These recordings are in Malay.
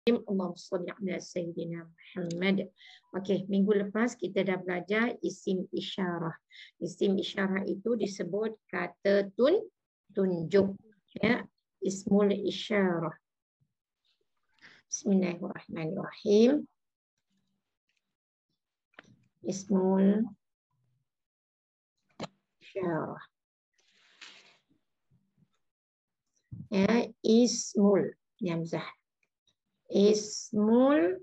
Allahumma shalli ala sayyidina Muhammad. Okey, minggu lepas kita dah belajar isim isyarah. Isim isyarah itu disebut kata tunjuk, ya, ismul isyarah. Bismillahirrahmanirrahim. Ismul isyarah. Ya, ismul yamzah. Ismul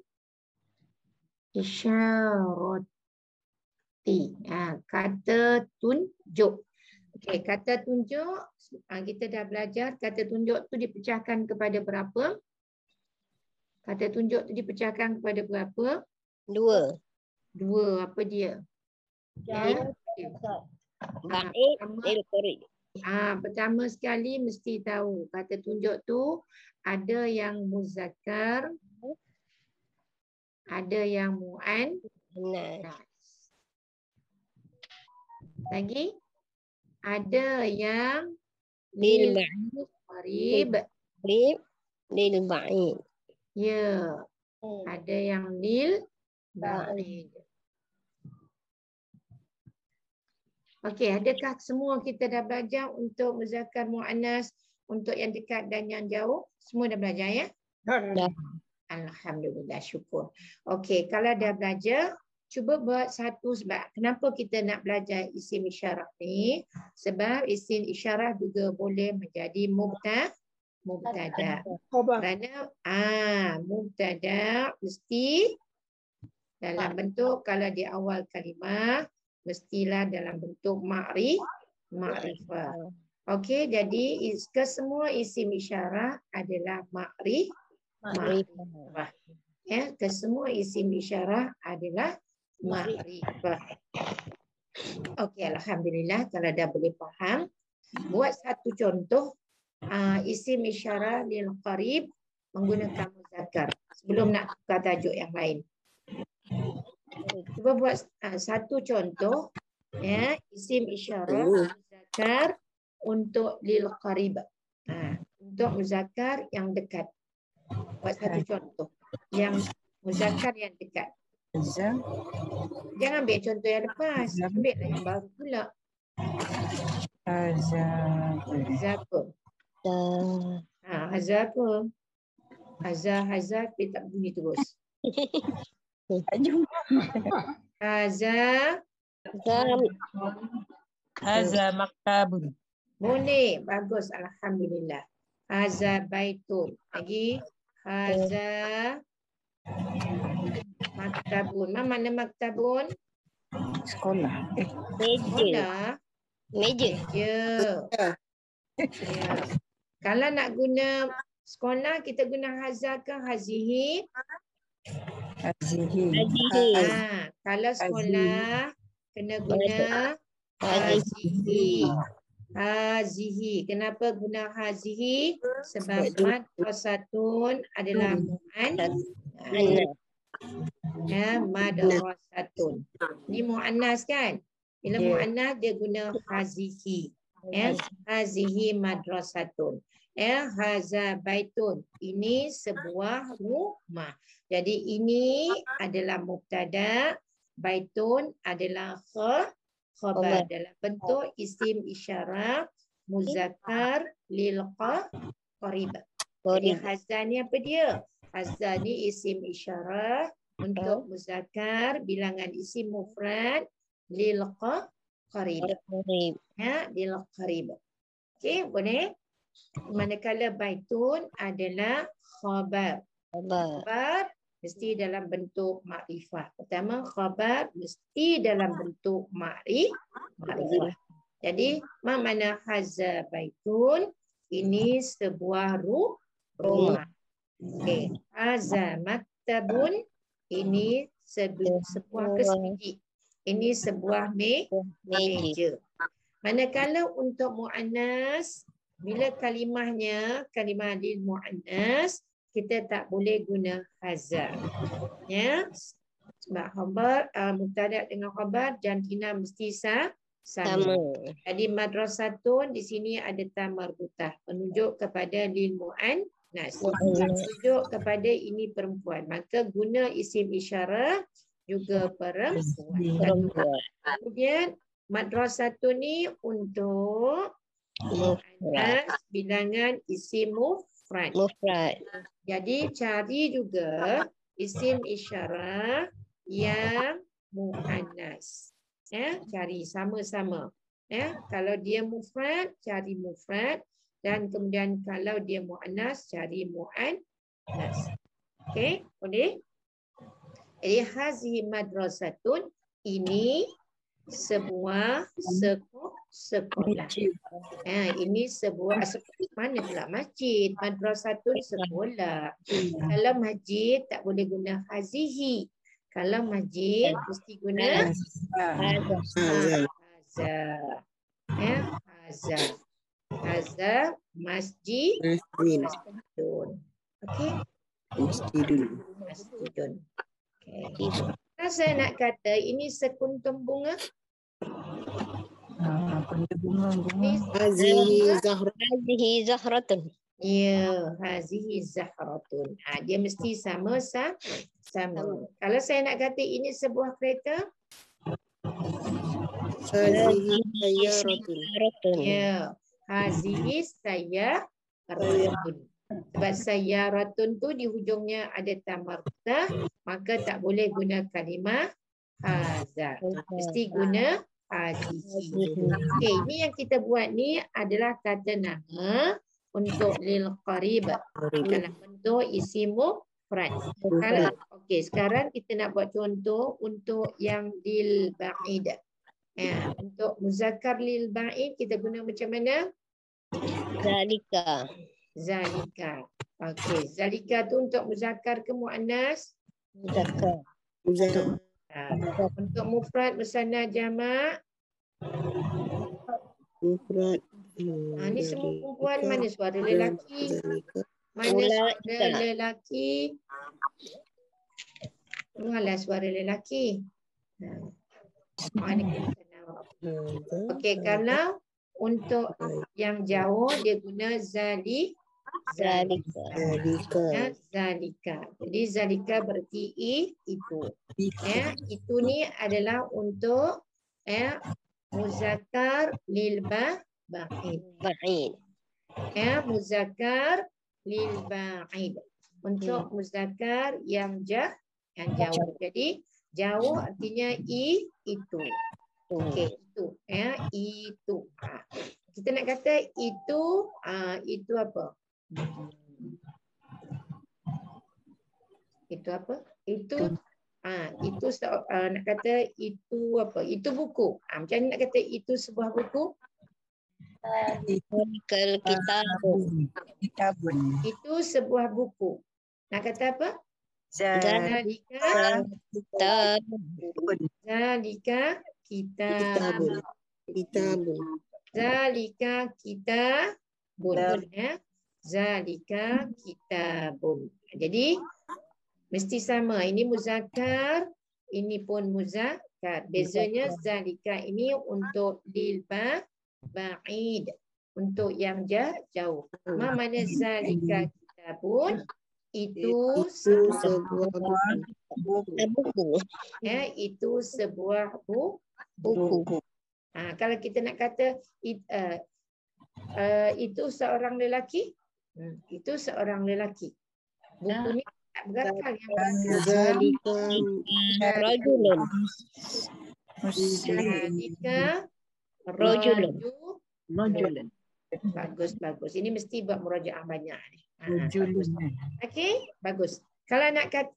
isyarati. Kata tunjuk. Okey, kata tunjuk kita dah belajar. Kata tunjuk tu dipecahkan kepada berapa? Kata tunjuk tu dipecahkan kepada berapa? Dua. Apa dia? Ya. Baik, ilqari. Pertama sekali mesti tahu kata tunjuk tu ada yang muzakkar, ada yang muannas. Lagi ada yang lil qarib. Lil ba'id. Ya. Ada yang lil ba'id. Okey, adakah semua kita dah belajar untuk muzakkar muannas, untuk yang dekat dan yang jauh? Semua dah belajar, ya? Dah. Alhamdulillah, syukur. Okey, kalau dah belajar, cuba buat satu sebab. Kenapa kita nak belajar isim isyarah ni? Sebab isim isyarah juga boleh menjadi mubtada. Kerana mubtada mesti dalam bentuk, kalau di awal kalimah mestilah dalam bentuk ma'rifah. Okey, jadi kesemua isim isyarah adalah ma'rifah. Ya, kesemua isim isyarah adalah ma'rifah. Okey, alhamdulillah kalau dah boleh faham. Buat satu contoh isim isyarah lil qarib menggunakan muzakkar sebelum nak tukar tajuk yang lain. Cuba buat satu contoh, ya, isim isyarah muzakkar untuk lil qarib. Untuk muzakkar yang dekat. Buat satu contoh yang muzakkar yang dekat. Jangan ambil contoh yang lepas, ambillah yang baru pula. Hazapa. Hazapa. Hazar dia tak bunyi terus. Haza maktabun. Boleh, bagus, alhamdulillah. Haza baitun. Lagi haza maktabun. Mana maktabun? Sekolah. Meja. Ya. Kalau nak guna sekolah, kita guna haza ke hazihi? Kalau sekolah kena guna hazihi. Kenapa guna hazihi? Sebab madrasatun adalah muannas. Madrasatun. Ini muannas kan? Bila muannas dia guna hazihi. Hazihi madrasatun. Haza baitun. Ini sebuah rumah. Jadi ini adalah mubtada, baitun adalah khabar dalam bentuk isim isyarah muzakkar lil qarib. Jadi haza ni apa dia? Haza ni isim isyarah untuk muzakkar bilangan isim mufrad lil qarib. Ya, lil qarib. Okey, boleh? Manakala baitun adalah khabar. Khabar mesti dalam bentuk makrifah. Pertama, khabar mesti dalam bentuk makrifah. Jadi, mana haza baitun? Ini sebuah rumah. Okay. Haza maktabun. Ini sebuah kesemiji. Ini sebuah meja. Manakala untuk muannas, bila kalimah lil muannas, kita tak boleh guna haza. Ya. Sebab khabar, mubtada dengan khabar jantina mesti sama. Jadi madrasatun di sini ada ta marbutah menunjuk kepada lil muannas. Tunjuk kepada ini perempuan. Maka guna isim isyarah juga perempuan. Kemudian madrasatun ni untuk muannas bilangan isim mufrad. Jadi cari juga isim isyarah yang muannas. Ya, cari sama-sama. Ya, kalau dia mufrad, cari mufrad, dan kemudian kalau dia muannas, cari muannas. Okey, boleh? Jadi hazihi madrasatun, ini sebuah sekolah. Ini sebuah mana pula masjid? Madrasatun sekolah. Kalau masjid tak boleh guna hazihi. Kalau masjid mesti guna haza. Haza masjidun. Okey. Masjidun. Okey. Kalau saya nak kata ini sekuntum bunga. Hazihi zahratun. Ya, hazihi zahratun. Dia mesti sama. Kalau saya nak kata ini sebuah kereta. Hazihi sayyaratun. Ya, hazihi sayyaratun. Sebab sayyaratun tu di hujungnya ada tamarta, maka tak boleh guna kalimah haza. Mesti guna hazihi. Okey, ini yang kita buat ni adalah kata nama untuk lil qarib dalam bentuk isim mufrad. Okey, sekarang kita nak buat contoh untuk yang lil ba'id. Untuk muzakkar lil ba'id kita guna macam mana? Zalika. Okey, zalika tu untuk muzakkar ke muannas? Muzakkar. Untuk mufrad, musanna, jamak? Mufrad. Ni semua perempuan, mana suara lelaki? Mana suara lelaki? Malah suara lelaki. Okey, kalau untuk yang jauh dia guna zalika. Jadi zalika berarti itu. Itu ni adalah untuk muzakkar lil ba'id. Muzakkar lil ba'id. Untuk muzakkar yang jauh. Jadi jauh artinya itu. Okey, itu. Itu. Kita nak kata itu apa? Itu apa? Itu nak kata itu apa? Itu buku. Macam mana nak kata itu sebuah buku? Kitabun. Itu sebuah buku. Nak kata apa? Kitabun. Zalika kitabun. Zalika kitabun. Zalika kitabun. Jadi mesti sama. Ini muzakkar, ini pun muzakkar. Bezanya zalika ini untuk lil ba'id, untuk yang jauh. Mana zalika kitabun? Itu sebuah buku. Itu sebuah buku. Kalau kita nak kata itu seorang lelaki, itu seorang lelaki. Buku ni tak berakal yang rajulun. Bagus. Ini mesti buat murajaah banyak ni. Okey, bagus. Kalau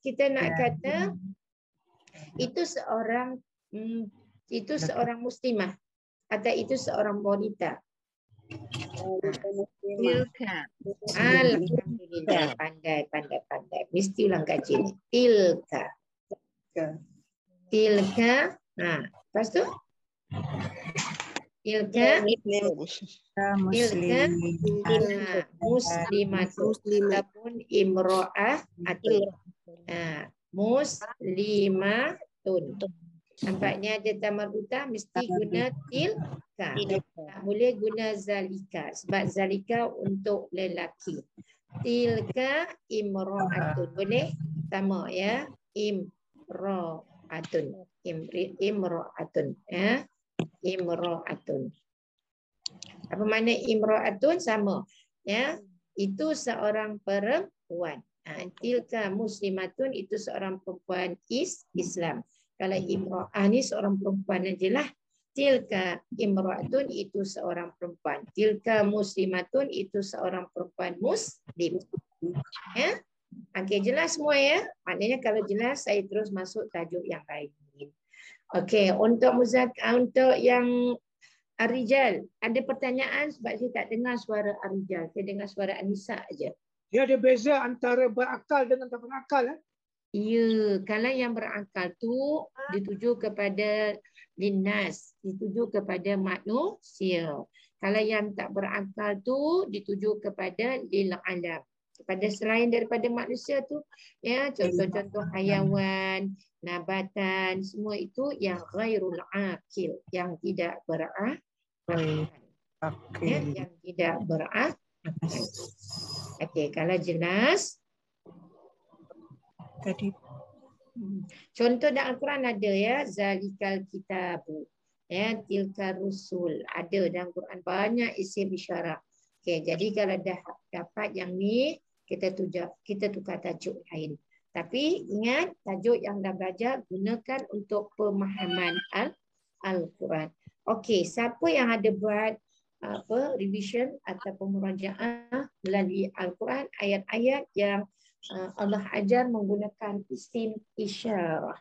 kita nak kata itu seorang muslimah atau itu seorang wanita. Alhamdulillah, pandai. Mesti ulang kaji ni. Tilka. Lepas tu? Tilka muslimatun ataupun imra'atun. Muslimatun. Nampaknya ada tamarbuta, mesti guna tilka. Tak boleh guna zalika sebab zalika untuk lelaki. Tilka imro'atun. Boleh? Sama ya. Imro'atun. Imro'atun. Ya. Imro'atun. Apa makna imro'atun? Sama. Ya. Itu seorang perempuan. Tilka muslimatun itu seorang perempuan Islam. Kalau imro'ah ni seorang perempuan ajalah. Tilka imro'atun itu seorang perempuan. Tilka muslimatun itu seorang perempuan muslim. Ya. Okey, jelas semua ya. Maknanya kalau jelas saya terus masuk tajuk yang lain. Okey, untuk untuk yang Arijal, ada pertanyaan sebab saya tak dengar suara Arijal. Saya dengar suara Anissa aja. Dia ada beza antara berakal dengan tak berakal. Ya, kalau yang berakal tu dituju kepada linnas, dituju kepada manusia. Kalau yang tak berakal tu dituju kepada lil alam, kepada selain daripada manusia tu, ya, contoh-contoh hayawan, nabatan, semua itu yang ghairul aqil, yang tidak berakal. Ya, yang tidak berakal. Okey, kalau jelas. Tadi. Contoh dalam Al-Quran ada ya, zalikal kitabu, ya, tilka rusul, ada dalam Quran banyak isim isyarat. Okey, jadi kalau dah dapat yang ni, kita tukar tajuk lain. Tapi ingat tajuk yang dah belajar gunakan untuk pemahaman Al-Quran. Okey, siapa yang ada buat revision atau pemurajaah melalui Al-Quran, ayat-ayat yang Allah ajar menggunakan isim isyarah.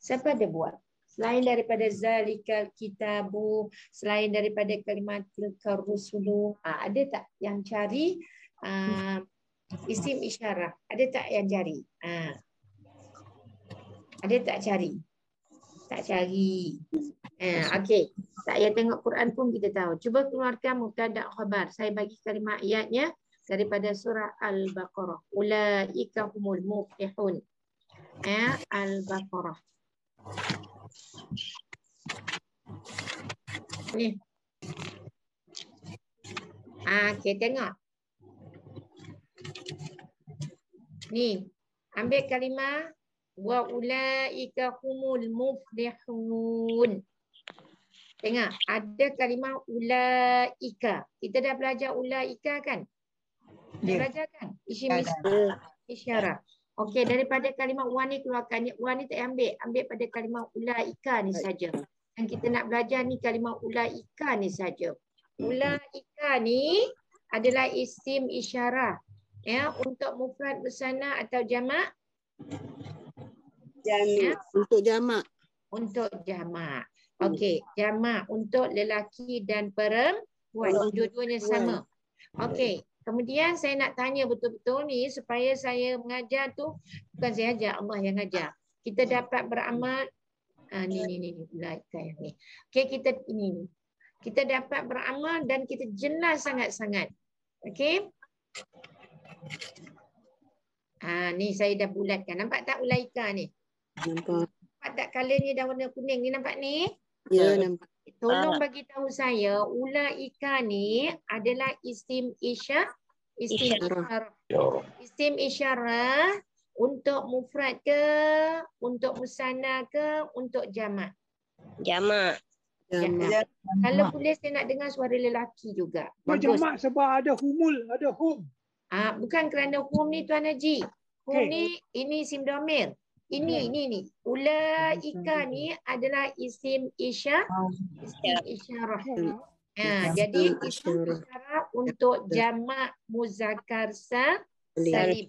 Siapa ada buat? Selain daripada zalikal kitabu, selain daripada kalimat tilka rusulu, ada tak yang cari isim isyarah? Ada tak yang cari? Ada tak cari? Tak cari. Okey. Tak payah tengok Quran pun kita tahu. Cuba keluarkan mubtada khabar. Saya bagi kalimat ayatnya daripada surah Al-Baqarah. Ulaika humul muflihun. Al-Baqarah. Ni. Okey, tengok. Ni. Ambil kalimah wa ulaika humul muflihun. Tengok, ada kalimah ulaika. Kita dah belajar ulaika kan? Dah belajar kan? Isim isyarah. Okey, daripada kalimah wa ni keluarkan. Wa ni tak ambil. Ambil pada kalimah ulaika ni saja. Dan kita nak belajar ni kalimah ulaika ni saja. Ulaika ni adalah isim isyarah. Ya, untuk mufrad bersana atau jamak? Jamak. Untuk jamak. Untuk jamak. Okey, jamak untuk lelaki dan perempuan. Dua-duanya sama. Okey, kemudian saya nak tanya betul-betul ni supaya saya mengajar tu bukan saya ajar, Allah yang ajar. Kita dapat beramal ni ulaika yang ni. Okey, kita ini. Kita dapat beramal dan kita jelas sangat-sangat. Okey? Ni saya dah bulatkan. Nampak tak ulaika ni? Nampak. Nampak tak colornya dah warna kuning ni, nampak ni? Ya, nampak. Tolong bagi tahu saya, ulaika ni adalah isim isyarah. Isim isyarah untuk mufrad ke, untuk musanna ke, untuk jamak? Jamak. Jamak. Kalau boleh saya nak dengar suara lelaki juga. Bagus. Jamak sebab ada humul, ada hum. Bukan kerana hum ni Tuan Haji. Hum ni ini isim dhamir. Ini. Ulaika ni adalah isim isyarah. Jadi isim isyarah untuk jamak muzakkar salim.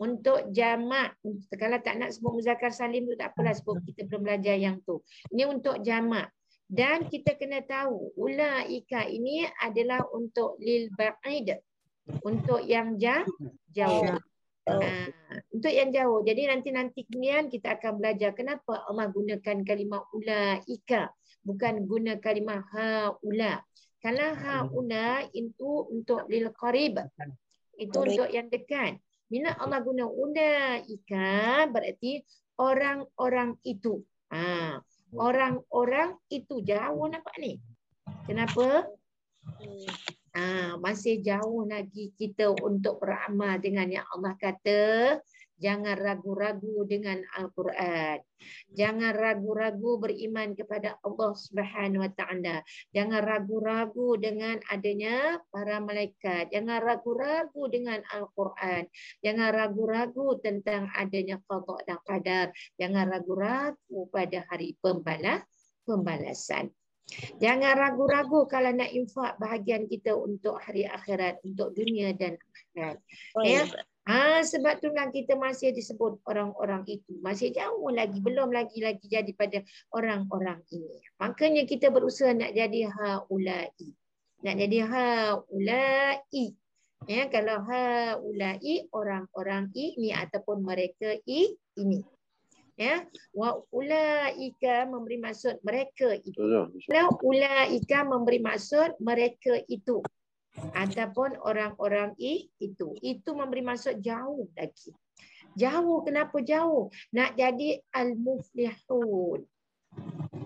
Untuk jamak, kalau tak nak sebut muzakkar salim tu tak apalah, sebut kita belum belajar yang tu. Ini untuk jamak. Dan kita kena tahu ulaika ini adalah untuk lil ba'id. Untuk yang jauh. Untuk yang jauh. Jadi nanti kemudian kita akan belajar kenapa Allah gunakan kalimah ulaika, bukan guna kalimah haula. Kalau haula itu untuk lil qarib. Itu untuk yang dekat. Bila Allah guna ulaika berarti orang-orang itu. Orang-orang itu jauh, nampak ni? Kenapa? Masih jauh lagi kita untuk beramal dengan yang Allah kata. Jangan ragu-ragu dengan Al-Quran. Jangan ragu-ragu beriman kepada Allah Subhanahu Wa Taala. Jangan ragu-ragu dengan adanya para malaikat. Jangan ragu-ragu dengan Al-Quran. Jangan ragu-ragu tentang adanya qada dan qadar. Jangan ragu-ragu pada hari pembalasan. Jangan ragu-ragu kalau nak infak bahagian kita untuk hari akhirat, untuk dunia dan akhirat. Ya. Sebab itulah kita masih disebut orang-orang itu. Masih jauh lagi, belum lagi jadi pada orang-orang ini. Makanya kita berusaha nak jadi haulai. Nak jadi haulai. Ya, kalau haulai orang-orang ini ataupun mereka ini. Ya, wa ulaika memberi maksud mereka itu. Kalau ulaika memberi maksud mereka itu. Ataupun orang-orang itu memberi maksud jauh lagi. Jauh, kenapa jauh? Nak jadi al-muflihun.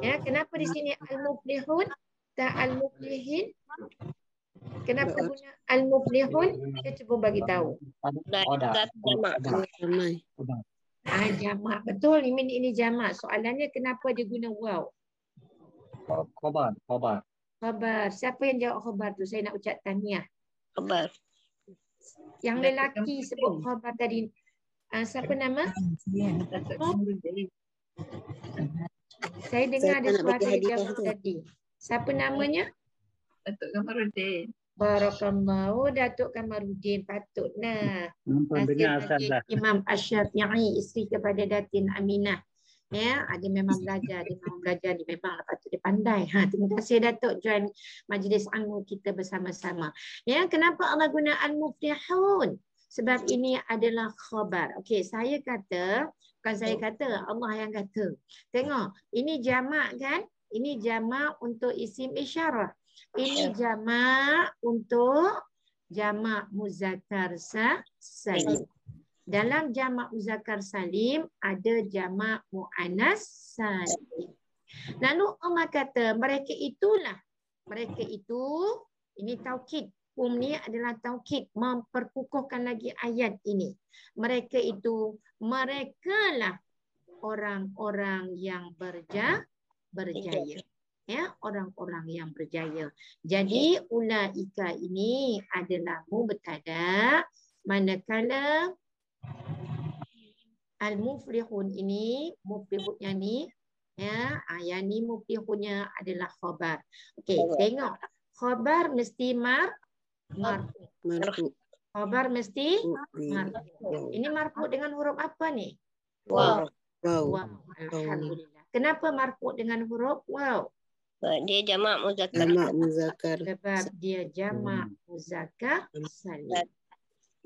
Ya, kenapa di sini al-muflihun tak al-muflihin? Kenapa guna al-muflihun? Kita cuba bagi tahu. Jamak, betul. Ini jamak. Soalannya kenapa dia guna waw? Khabar. Siapa yang jawab khabar tu? Saya nak ucap tahniah. Khabar. Yang lelaki sebut khabar tadi. Siapa nama? Saya dengar ada suara jawab tadi. Siapa namanya? Datuk Kamarudin. Barakallahu, Datuk Kamarudin. Patutlah. Imam Asy-Syafi'i, isteri kepada Datin Aminah. Ya, dia memang belajar, dia memang patut dia pandai. Terima kasih Datuk join majlis ilmu kita bersama-sama. Ya, kenapa Allah guna al-muflihun? Sebab ini adalah khabar. Okey, saya kata, bukan saya kata, Allah yang kata. Tengok, ini jamak kan? Ini jamak untuk isim isyarah. Ini jamak untuk jamak muzakkar salim. Dalam jamak muzakkar salim ada jamak muannas salim. Lalu Allah kata mereka itulah. Mereka itu, ini taukid. Ni adalah taukid, memperkukuhkan lagi ayat ini. Mereka itu, merekalah orang-orang yang berjaya. Ya, orang-orang yang berjaya. Jadi ulaika ini adalah mubtada, manakala al-muflihun ini, muflihunnya ni, ya, yang ni muflihunnya adalah khabar. Okey, tengok. Khabar mesti marfu. Khabar mesti marfu. Ini marfu dengan huruf apa ni? Wow. Alhamdulillah. Kenapa marfu dengan huruf waw? Dia jamak muzakkar. Sebab dia jamak muzakkar salim.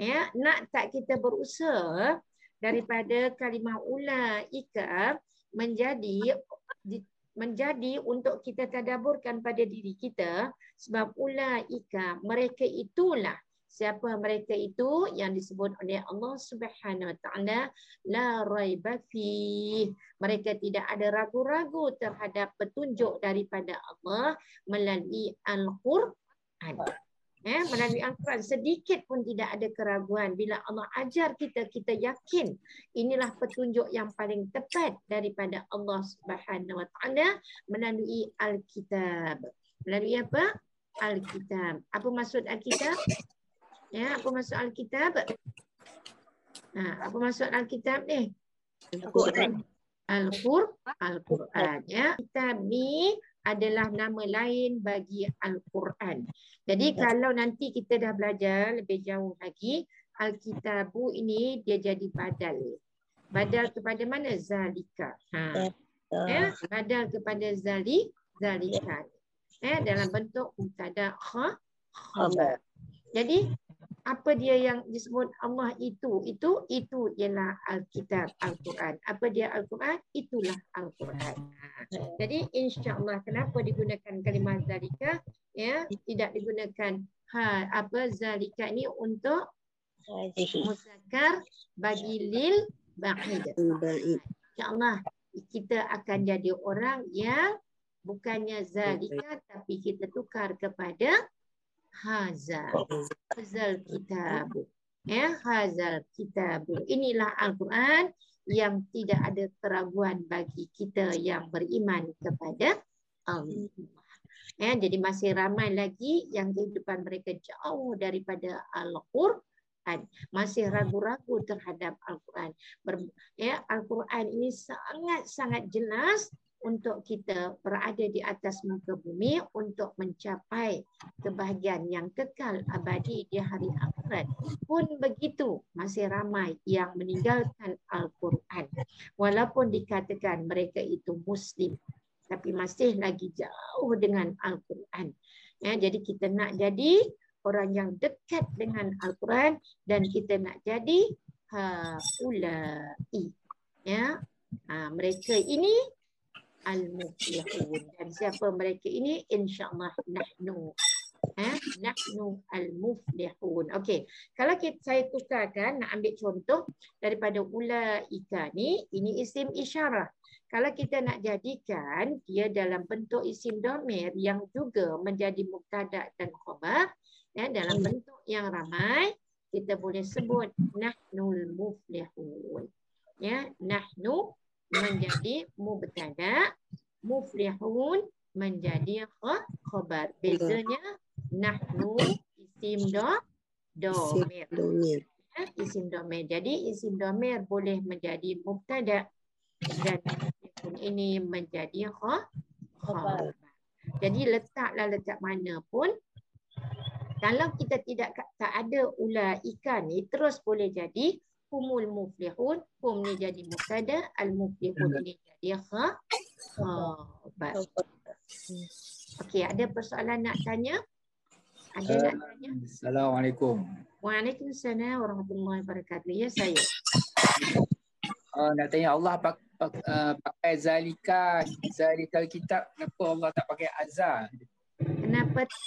Ya, nak tak kita berusaha daripada kalimah ulaika menjadi untuk kita tadaburkan pada diri kita, sebab ulaika mereka itulah. Siapa mereka itu yang disebut oleh Allah Subhanahu Wa Taala, la raiba fi. Mereka tidak ada ragu-ragu terhadap petunjuk daripada Allah melalui Al-Quran. Melalui Al-Quran sedikit pun tidak ada keraguan. Bila Allah ajar kita, kita yakin inilah petunjuk yang paling tepat daripada Allah Subhanahu Wa Taala melalui Al-Kitab. Melalui apa? Al-Kitab. Apa maksud Al-Kitab? Ya, apa maksud Al-Kitab? Apa maksud Al-Kitab ni? Al-Quran. Al-Quran. Ya, kitab ni adalah nama lain bagi Al-Quran. Jadi kalau nanti kita dah belajar lebih jauh lagi, Al-Kitabu ini dia jadi badal. Badal kepada mana? Zalika. Ya, badal kepada zalika. Dalam bentuk mubtada khabar. Jadi apa dia yang disebut Allah itu ialah Alkitab, Al-Quran. Apa dia Al-Quran? Itulah Al-Quran. Jadi insya-Allah kenapa digunakan kalimah zalika? Ya, tidak digunakan zalika ini untuk muzakkar bagi lil ba'id. Insya-Allah kita akan jadi orang yang bukannya zalika tapi kita tukar kepada hazal kitabu. Ya, hazal kitabu. Inilah Al-Quran yang tidak ada keraguan bagi kita yang beriman kepada Allah. Ya, jadi masih ramai lagi yang kehidupan mereka jauh daripada Al-Quran. Masih ragu-ragu terhadap Al-Quran. Ya, Al-Quran ini sangat-sangat jelas untuk kita berada di atas muka bumi untuk mencapai kebahagiaan yang kekal abadi di hari akhirat. Pun begitu, masih ramai yang meninggalkan Al-Quran. Walaupun dikatakan mereka itu Muslim, tapi masih lagi jauh dengan Al-Quran. Ya, jadi kita nak jadi orang yang dekat dengan Al-Quran dan kita nak jadi haulai. Ya, mereka ini al-muflihun. Dan siapa mereka ini? InsyaAllah nahnu. Nahnu al-muflihun. Okey. Kalau saya tukarkan, nak ambil contoh daripada ulaika ni, ini isim isyarah. Kalau kita nak jadikan dia dalam bentuk isim dhamir yang juga menjadi mubtada dan khabar, ya, dalam bentuk yang ramai, kita boleh sebut nahnul muflihun. Ya, nahnu menjadi mubtada, muflihun menjadi khabar. Bezanya nahnu isim dhamir. Isim dhamir. Jadi isim dhamir boleh menjadi mubtada dan muflihun ini menjadi khabar. Jadi letak mana pun, kalau kita tak ada ulaika ni, terus boleh jadi humul muflihun, hum ni jadi mubtada, al-muflihun ni jadi khabar. Okey, ada persoalan nak tanya? Ada nak tanya? Assalamualaikum. Waalaikumsalam warahmatullahi wabarakatuh. Ya, saya. Nak tanya, Allah pakai zalikal kitab, kenapa Allah tak pakai azza?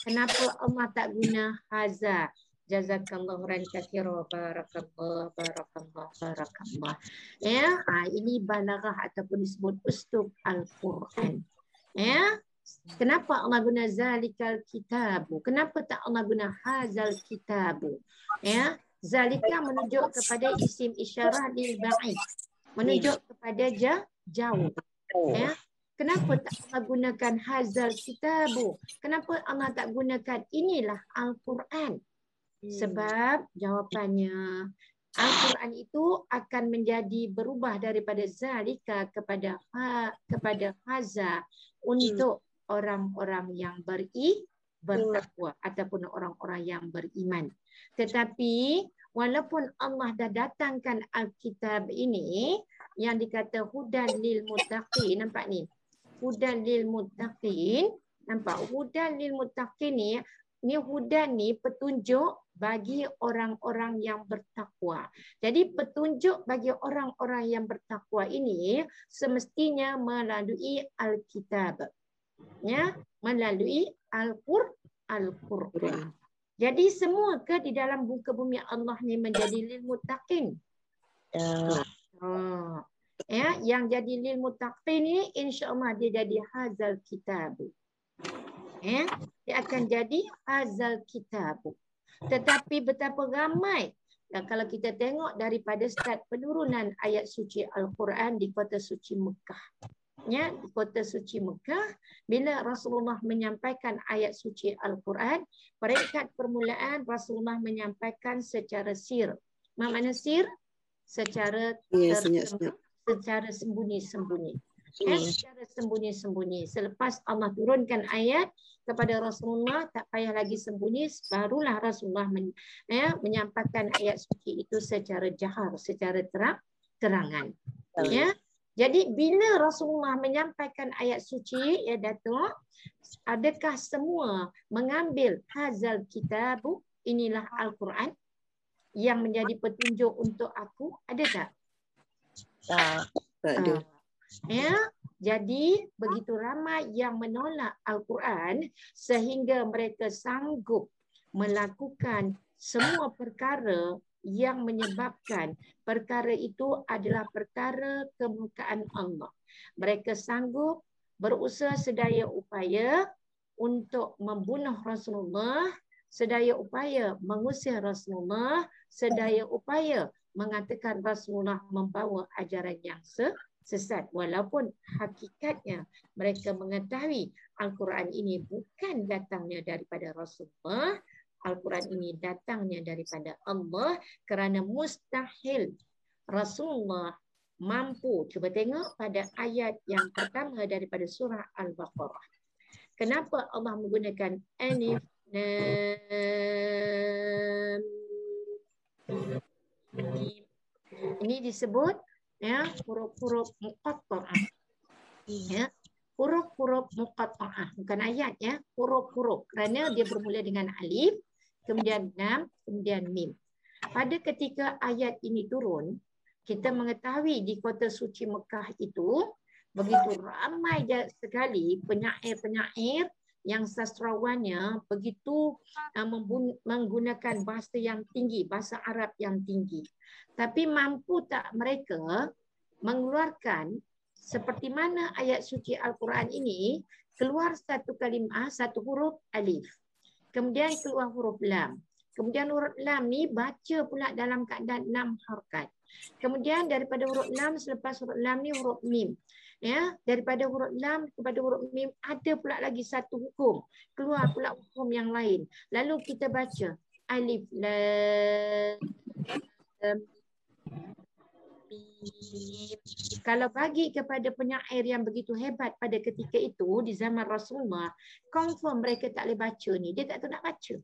Kenapa Allah tak guna haza? Jazakallah khairan katsira, barakallah. Ya, ini balaghah ataupun disebut uslub Al-Quran. Ya, kenapa Allah guna zalikal kitabu? Kenapa tak Allah guna hazal kitabu? Ya, zalika menunjuk kepada isim isyarah lil ba'id, menunjuk kepada jauh. Ya, kenapa tak Allah gunakan hazal kitabu? Kenapa Allah tak gunakan inilah Al-Quran? Sebab jawapannya, Al-Quran itu akan menjadi berubah daripada zalika kepada haza untuk orang-orang yang bertakwa ataupun orang-orang yang beriman. Tetapi walaupun Allah dah datangkan Alkitab ini yang dikata hudan lil muttaqin, nampak ni? Hudan lil muttaqin, nampak? Hudan lil muttaqin ni hudan ni petunjuk bagi orang-orang yang bertakwa. Jadi petunjuk bagi orang-orang yang bertakwa ini semestinya melalui Alkitab. Ya, melalui Al-Quran. Jadi semua ke di dalam muka bumi Allah ni menjadi lil muttaqin? Ya, yang jadi lil muttaqin ni insya-Allah dia jadi hazal kitab. Ya, dia akan jadi hazal kitab. Tetapi betapa ramai, dan kalau kita tengok daripada start penurunan ayat suci Al-Quran di kota suci Mekah. Ya, di kota suci Mekah, bila Rasulullah menyampaikan ayat suci Al-Quran, peringkat permulaan Rasulullah menyampaikan secara sir. Mana sir? Secara secara sembunyi-sembunyi. Secara sembunyi-sembunyi. Selepas Allah turunkan ayat kepada Rasulullah, tak payah lagi sembunyi, barulah Rasulullah menyampaikan ayat suci itu secara jahar, secara terangan. Ya. Jadi bila Rasulullah menyampaikan ayat suci, ya Datuk, adakah semua mengambil hazal kitabu, inilah Al-Quran yang menjadi petunjuk untuk aku? Ada tak? Tak ada. Ya, jadi begitu ramai yang menolak Al-Quran sehingga mereka sanggup melakukan semua perkara yang menyebabkan perkara itu adalah perkara kemurkaan Allah. Mereka sanggup berusaha sedaya upaya untuk membunuh Rasulullah sedaya upaya mengusir Rasulullah, sedaya upaya mengatakan Rasulullah membawa ajaran yang sesat, walaupun hakikatnya mereka mengetahui Al-Quran ini bukan datangnya daripada Rasulullah. Al-Quran ini datangnya daripada Allah, kerana mustahil Rasulullah mampu. Cuba tengok pada ayat yang pertama daripada surah Al-Baqarah. Kenapa Allah menggunakan alif lam mim? Ini disebut huruf-huruf muqatta'ah. Ya, huruf-huruf muqatta'ah, bukan ayat ya, huruf-huruf, kerana dia bermula dengan alif, kemudian lam, kemudian mim. Pada ketika ayat ini turun, kita mengetahui di kota suci Mekah itu begitu ramai sekali penyair-penyair yang sastrawannya begitu menggunakan bahasa yang tinggi, bahasa Arab yang tinggi. Tapi mampu tak mereka mengeluarkan seperti mana ayat suci Al-Quran ini keluar satu kalimah, satu huruf alif. Kemudian keluar huruf lam. Kemudian huruf lam ni baca pula dalam keadaan 6 harakat. Kemudian daripada huruf lam, selepas huruf lam ni huruf mim. Ya, daripada huruf lam kepada huruf mim ada pula lagi satu hukum. Keluar pula hukum yang lain. Lalu kita baca alif lam mim. Kalau bagi kepada penyair yang begitu hebat pada ketika itu di zaman Rasulullah, confirm mereka tak boleh baca ni. Dia tak tahu nak baca.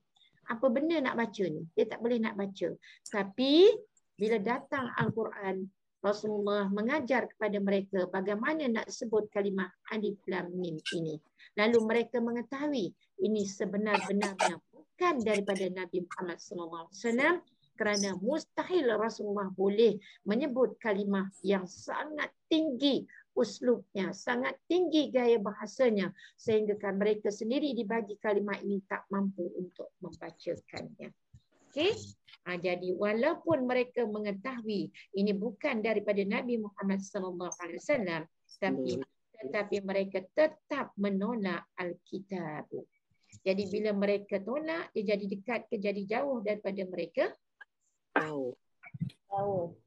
Apa benda nak baca ni? Dia tak boleh nak baca. Tapi bila datang Al-Quran, Rasulullah mengajar kepada mereka bagaimana nak sebut kalimah alif lam mim ini. Lalu mereka mengetahui ini sebenar-benarnya bukan daripada Nabi Muhammad SAW, kerana mustahil Rasulullah boleh menyebut kalimah yang sangat tinggi uslubnya, sangat tinggi gaya bahasanya, sehingga kan mereka sendiri dibagi kalimah ini tak mampu untuk membacakannya. Okey? Jadi walaupun mereka mengetahui ini bukan daripada Nabi Muhammad SAW, tetapi mereka tetap menolak Alkitab. Jadi bila mereka tolak, dia jadi dekat ke jadi jauh daripada mereka? Jauh.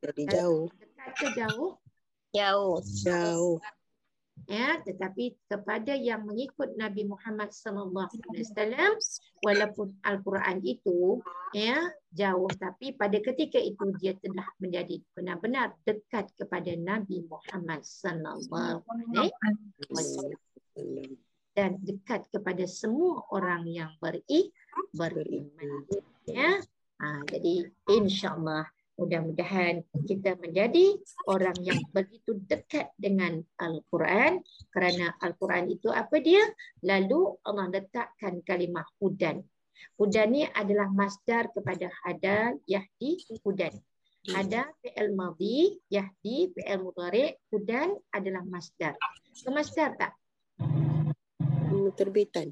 Jadi jauh. Dekat ke jauh? Jauh. Ya, tetapi kepada yang mengikut Nabi Muhammad SAW, walaupun Al-Quran itu jauh, tapi pada ketika itu dia telah menjadi benar-benar dekat kepada Nabi Muhammad SAW dan dekat kepada semua orang yang beriman. Ya. Jadi insya-Allah mudah-mudahan kita menjadi orang yang begitu dekat dengan Al-Quran, kerana Al-Quran itu apa dia? Lalu Allah letakkan kalimah hudan. Hudan ni adalah masdar kepada hada, yahdi, hudan. Hada fi'il madhi, yahdi fi'il mudhari', hudan adalah masdar. So, masdar tak? Terbitan.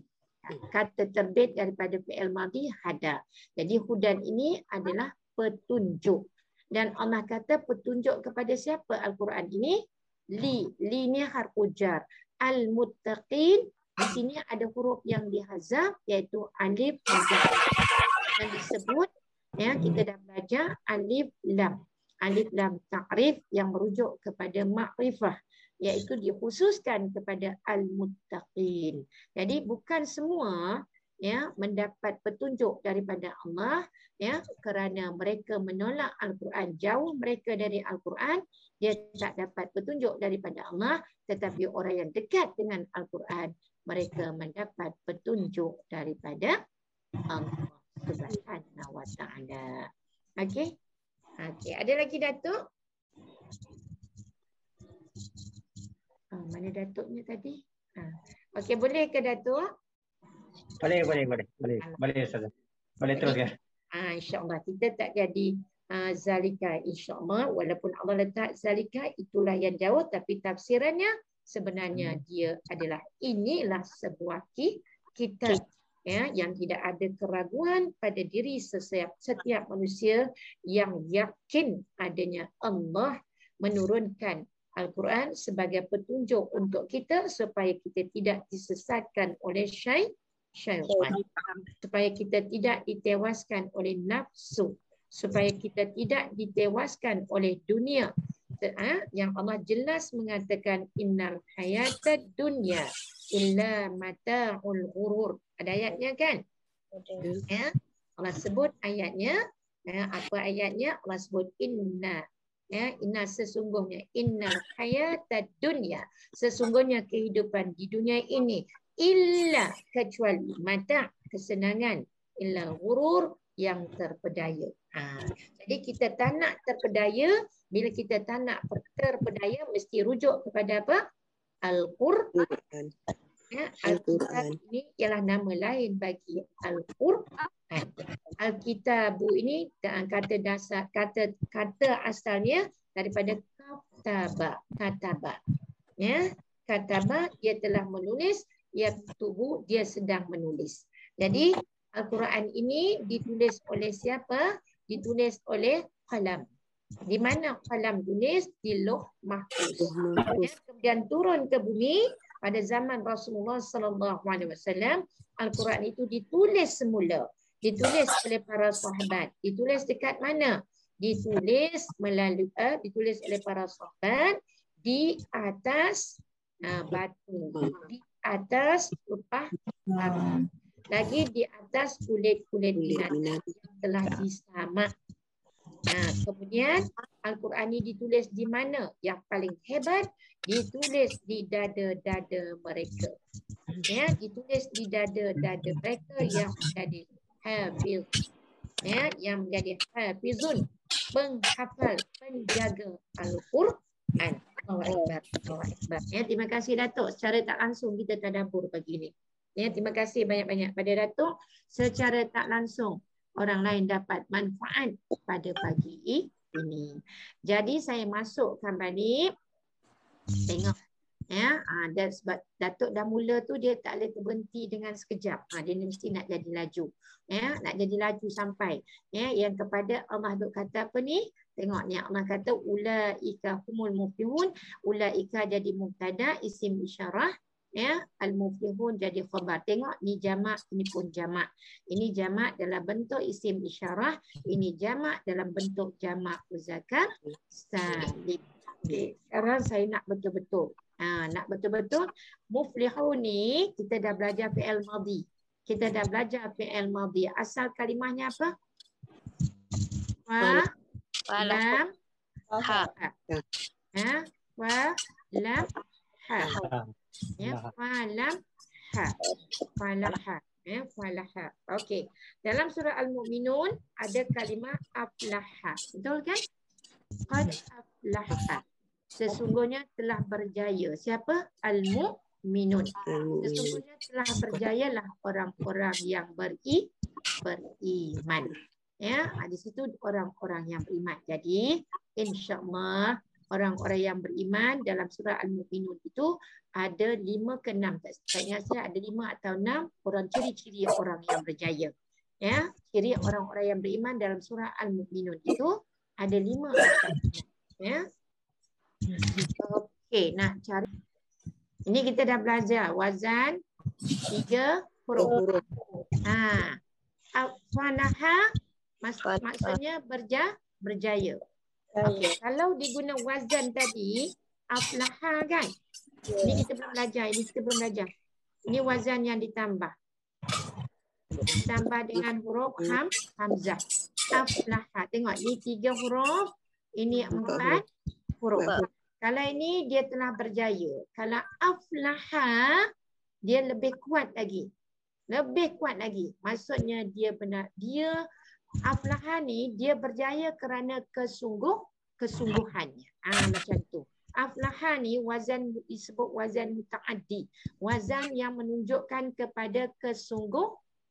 Kata terbit daripada fi'il madhi hada. Jadi hudan ini adalah petunjuk. Dan Allah kata petunjuk kepada siapa Al-Quran ini? Li ni harfu jar. Al-muttaqin, di sini ada huruf yang dihazaf iaitu alif yang disebut kita dah belajar alif lam. Alif lam ta'rif yang merujuk kepada makrifah, iaitu dikhususkan kepada al-muttaqin. Jadi bukan semua mendapat petunjuk daripada Allah kerana mereka menolak Al-Quran, jauh mereka dari Al-Quran, dia tak dapat petunjuk daripada Allah, tetapi orang yang dekat dengan Al-Quran mereka mendapat petunjuk daripada Allah Subhanahu wa taala. Okey. Ada lagi Datuk? Mana Datuknya tadi? Okey, boleh ke Datuk? Boleh Ustazah. Boleh terus ya. InsyaAllah kita tak jadi zalika, insyaAllah. Walaupun Allah letak zalika, itulah yang jauh, tapi tafsirannya sebenarnya dia adalah inilah sebuah kitab yang tidak ada keraguan pada diri setiap manusia yang yakin adanya Allah menurunkan Al-Quran sebagai petunjuk untuk kita supaya kita tidak disesatkan oleh syaitan. Supaya kita tidak ditewaskan oleh nafsu, supaya kita tidak ditewaskan oleh dunia. Yang Allah jelas mengatakan innal hayatad dunya illa mata'ul ghurur. Ada ayatnya kan? Ya, Allah sebut ayatnya. Apa ayatnya? Allah sebut inna. Ya, inna sesungguhnya innal hayatad dunya, sesungguhnya kehidupan di dunia ini illa kecuali mata, kesenangan, illa ghurur, yang terpedaya. Jadi kita tak nak terpedaya. Bila kita tak nak terpedaya, mesti rujuk kepada apa? Al-Quran. Ya, Al-Quran ini ialah nama lain bagi Al-Quran. Al-Kitabu ini kata dasar, kata asalnya daripada kataba. Ya, kataba dia telah menulis, yaktubu dia sedang menulis. Jadi Al-Quran ini ditulis oleh siapa? Ditulis oleh qalam. Di mana qalam tulis? Di Lauh Mahfuz. Kemudian turun ke bumi pada zaman Rasulullah SAW. Al-Quran itu ditulis semula. Ditulis oleh para sahabat. Ditulis dekat mana? Ditulis melalui ditulis oleh para sahabat di atas batu, di atas upah lagi di atas kulit-kulit binatang yang telah disamak. Kemudian Al-Quran ini ditulis di mana? Yang paling hebat, ditulis di dada-dada mereka. Ya, ditulis di dada-dada mereka yang menjadi hafiz. Ya, yang menjadi hafizun, penghafal, penjaga Al-Quran. Allah Akbar. Ya, terima kasih Datuk. Secara tak langsung kita tadabbur pagi ini. Ya, terima kasih banyak-banyak pada Datuk. Secara tak langsung orang lain dapat manfaat pada pagi ini. Jadi saya masukkan balik. Tengok. Ya, dan sebab Datuk dah mula tu dia tak boleh berhenti dengan sekejap. Dia mesti nak jadi laju. Ya, nak jadi laju sampai. Ya, yang kepada Allah duk kata apa ni? Tengok ni Allah kata ulaika humul muflihun. Ulaika jadi mubtada, isim isyarah. Ya, al-muflihun jadi khabar. Tengok ni jamak, ini pun jamak. Ini jamak dalam bentuk isim isyarah, ini jamak dalam bentuk jamak muzakkar salim. Okey, sekarang saya nak betul-betul. Nak betul-betul muflihun ni kita dah belajar fi'il madhi. Kita dah belajar fi'il madhi. Asal kalimahnya apa? Wa lam ha. Wa lam ha. Ya, falam ha. Falam ha. Ya, falaha. Okey. Dalam surah Al-Mu'minun ada kalimah aflaha. Betul kan? Qad aflaha. Sesungguhnya telah berjaya. Siapa? Al-Mu'minun. Sesungguhnya telah berjayalah orang-orang yang beriman. Ya, di situ orang-orang yang beriman. Jadi, insya-Allah orang-orang yang beriman dalam surah Al-Mu'minun itu ada 5 ke 6. Tak ingat saya ada 5 atau 6 orang ciri-ciri orang yang berjaya. Ya, ciri orang-orang yang beriman dalam surah Al-Mu'minun itu ada 5 atau 6. Ya. Okey, nak cari. Ini kita dah belajar wazan 3 huruf. Fanaha maksudnya berjaya. Okey, kalau diguna wazan tadi aflaha kan? Ini kita belum belajar, Ini wazan yang ditambah. Ditambah dengan huruf hamzah. Aflaha. Tengok ni 3 huruf, ini 4 huruf. Kalau ini dia telah berjaya. Kalau aflaha dia lebih kuat lagi. Maksudnya dia benar. Dia aflaha ni dia berjaya kerana kesungguhannya. Macam tu. Aflaha ni wazan disebut wazan muta'addi. Wazan yang menunjukkan kepada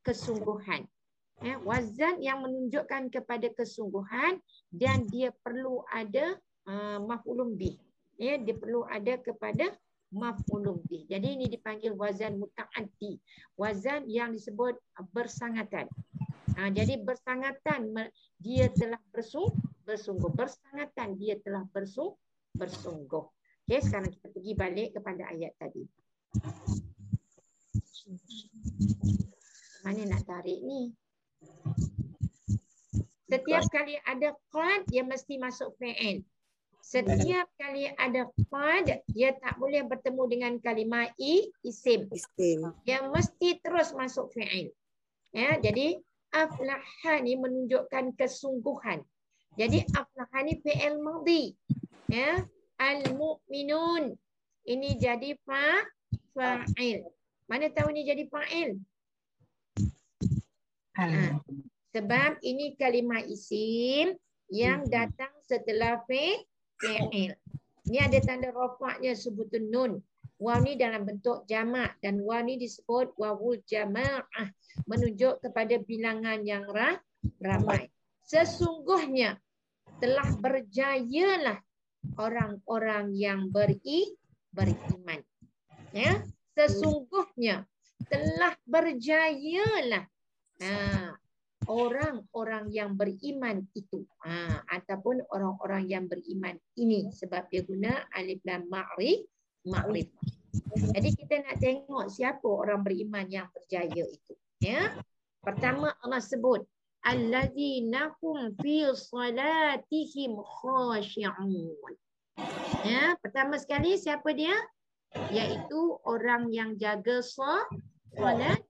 kesungguhan. Ya, wazan yang menunjukkan kepada kesungguhan dan dia perlu ada maf'ulun bih. Ya, dia perlu ada kepada maf'ulun bih. Jadi ini dipanggil wazan muta'addi. Wazan yang disebut bersangatan. Jadi bersangatan dia telah bersungguh. Bersangatan dia telah bersungguh. Okey, sekarang kita pergi balik kepada ayat tadi. Mana nak tarik ni? Setiap kali ada qad, dia mesti masuk fi'il. Setiap kali ada qad, dia tak boleh bertemu dengan kalimah isim. Dia mesti terus masuk fi'il. Ya, jadi aflaha ni menunjukkan kesungguhan. Jadi aflaha ni fi'il madhi. Ya, al-mu'minun. Ini jadi fa'il. Mana tahu ni jadi fa'il? Sebab ini kalimah isim yang datang setelah fi'il. Ini ada tanda rafa'nya sebutun nun. Waw ni dalam bentuk jamak dan waw ni disebut wawul jama'ah, menunjuk kepada bilangan yang ramai. Sesungguhnya telah berjayalah orang-orang yang beriman. Ya, sesungguhnya telah berjayalah orang-orang yang beriman itu, ataupun orang-orang yang beriman ini, sebab dia guna alif lam ma'rifah. Jadi kita nak tengok siapa orang beriman yang berjaya itu. Ya, pertama Allah sebut allazina hum fi salatihim khashi'un. Ya, pertama sekali siapa dia? Iaitu orang yang jaga solat.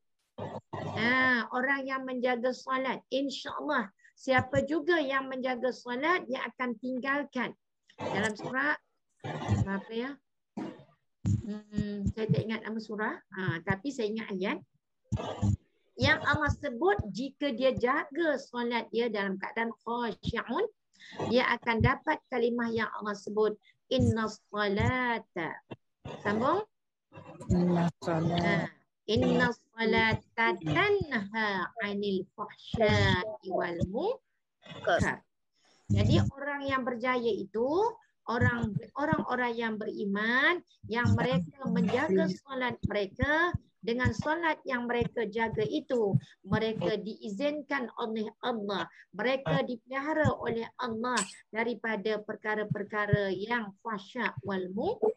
Orang yang menjaga solat, insya-Allah siapa juga yang menjaga solat dia akan tinggalkan. Dalam surah apa ya? Saya tak ingat nama surah, tapi saya ingat ayat yang Allah sebut jika dia jaga solat dia dalam keadaan khasyi'un, dia akan dapat kalimah yang Allah sebut innas salata. Sambung. Innas salata tanha 'anil fahsya'i wal munkar. Jadi orang yang berjaya itu orang-orang yang beriman yang mereka menjaga solat mereka. Dengan solat yang mereka jaga itu, mereka diizinkan oleh Allah, mereka dipelihara oleh Allah daripada perkara-perkara yang fahsya wal munkar.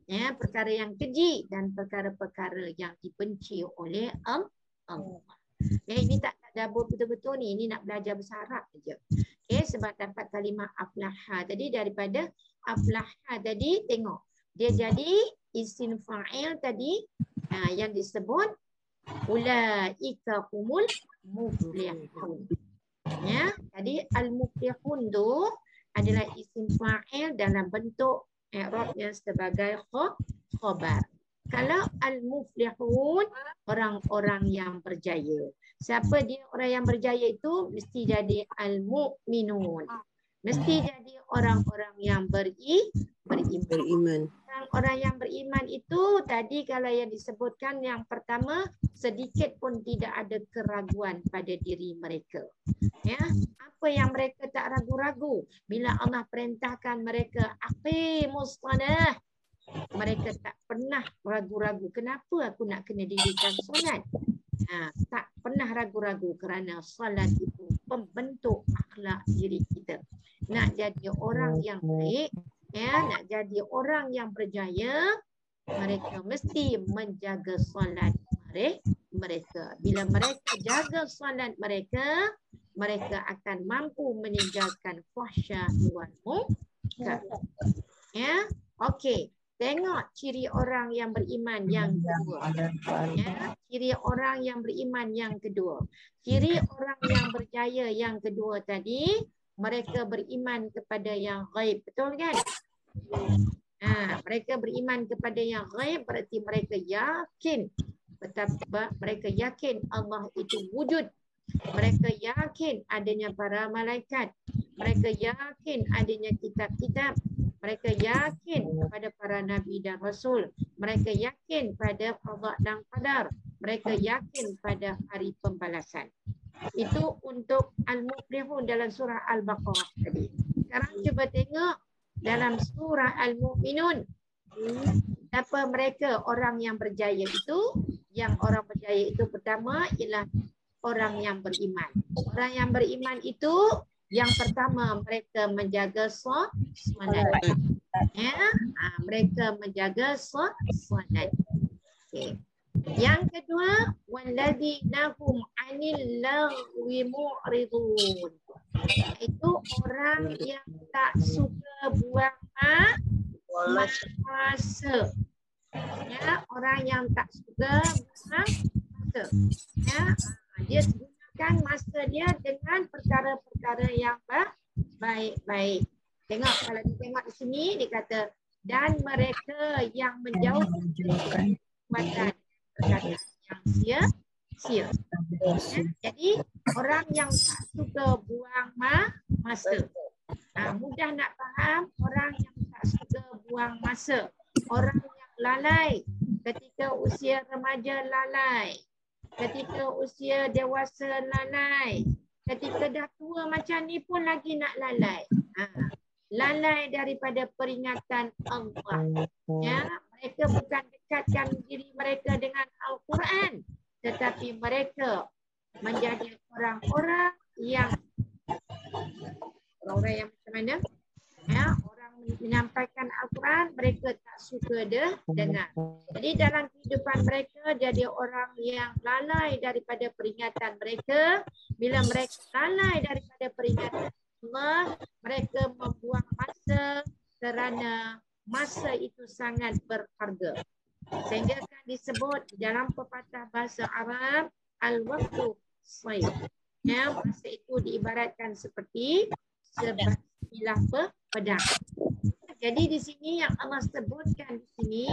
Ya, perkara yang keji dan perkara-perkara yang dibenci oleh Allah. Ya, ini tak dabur betul-betul ni. Ini nak belajar bahasa Arab saja. Okay, sebab dapat kalimah aflaha. Tadi daripada aflaha tadi tengok. Dia jadi isim fa'il tadi yang disebut ulaika humul muflihun. Ya, tadi al-muflihun tu adalah isim fa'il dalam bentuk i'rabnya sebagai khabar. Kalau al-muflihun orang-orang yang berjaya. Siapa dia orang yang berjaya itu? Mesti jadi al-mu'minun. Mesti jadi orang-orang yang beriman. Orang yang beriman itu tadi kalau yang disebutkan yang pertama, sedikit pun tidak ada keraguan pada diri mereka. Ya, apa yang mereka tak ragu-ragu bila Allah perintahkan mereka aqimus shalah, mereka tak pernah ragu-ragu. Kenapa aku nak kena dirikan solat? Tak pernah ragu-ragu kerana solat itu pembentuk akhlak diri kita. Nak jadi orang yang baik, ya, nak jadi orang yang berjaya, mereka mesti menjaga solat mereka. Bila mereka jaga solat mereka, mereka akan mampu meninggalkan fahsya wal munkar. Ya, okey. Tengok ciri orang yang beriman yang kedua. Ya, ciri orang yang beriman yang kedua. Ciri orang yang berjaya yang kedua tadi, mereka beriman kepada yang ghaib. Betul kan? Mereka beriman kepada yang ghaib berarti mereka yakin betapa mereka yakin Allah itu wujud. Mereka yakin adanya para malaikat. Mereka yakin adanya kitab-kitab. Mereka yakin kepada para nabi dan rasul. Mereka yakin pada qada dan qadar. Mereka yakin pada hari pembalasan. Itu untuk al-muflihun dalam surah Al-Baqarah tadi. Sekarang cuba tengok dalam surah Al-Mu'minun. Apa mereka orang yang berjaya itu? Yang orang berjaya itu pertama ialah orang yang beriman. Orang yang beriman itu yang pertama mereka menjaga solat. Ya, mereka menjaga solat. Okay. Yang kedua, walladzina hum 'anil lagwi mu'ridun. Itu orang yang tak suka buang masa. Ya, orang yang tak suka buang masa. Ya, dia gunakan masa dia dengan perkara-perkara yang baik-baik. Tengok, kalau kita tengok di sini, dia kata, dan mereka yang menjauhkan perbuatan perkataan yang sia-sia. Ya, jadi orang yang tak suka buang masa. Mudah nak faham, orang yang tak suka buang masa. Orang yang lalai, ketika usia remaja lalai, ketika usia dewasa lalai, ketika dah tua macam ni pun lagi nak lalai. Lalai daripada peringatan Allah. Ya, mereka bukan dekatkan diri mereka dengan Al-Quran, tetapi mereka menjadi orang-orang yang macam mana? Ya, orang menyampaikan Al-Quran, mereka tak suka dengar. Jadi dalam kehidupan mereka jadi orang yang lalai daripada peringatan mereka. Bila mereka lalai daripada peringatan Allah, mereka membuang masa kerana masa itu sangat berharga. Sehingga kan disebut dalam pepatah bahasa Arab, al-waqtu sayf. Ya, masa itu diibaratkan seperti sebilah pedang. Jadi di sini yang Allah sebutkan di sini,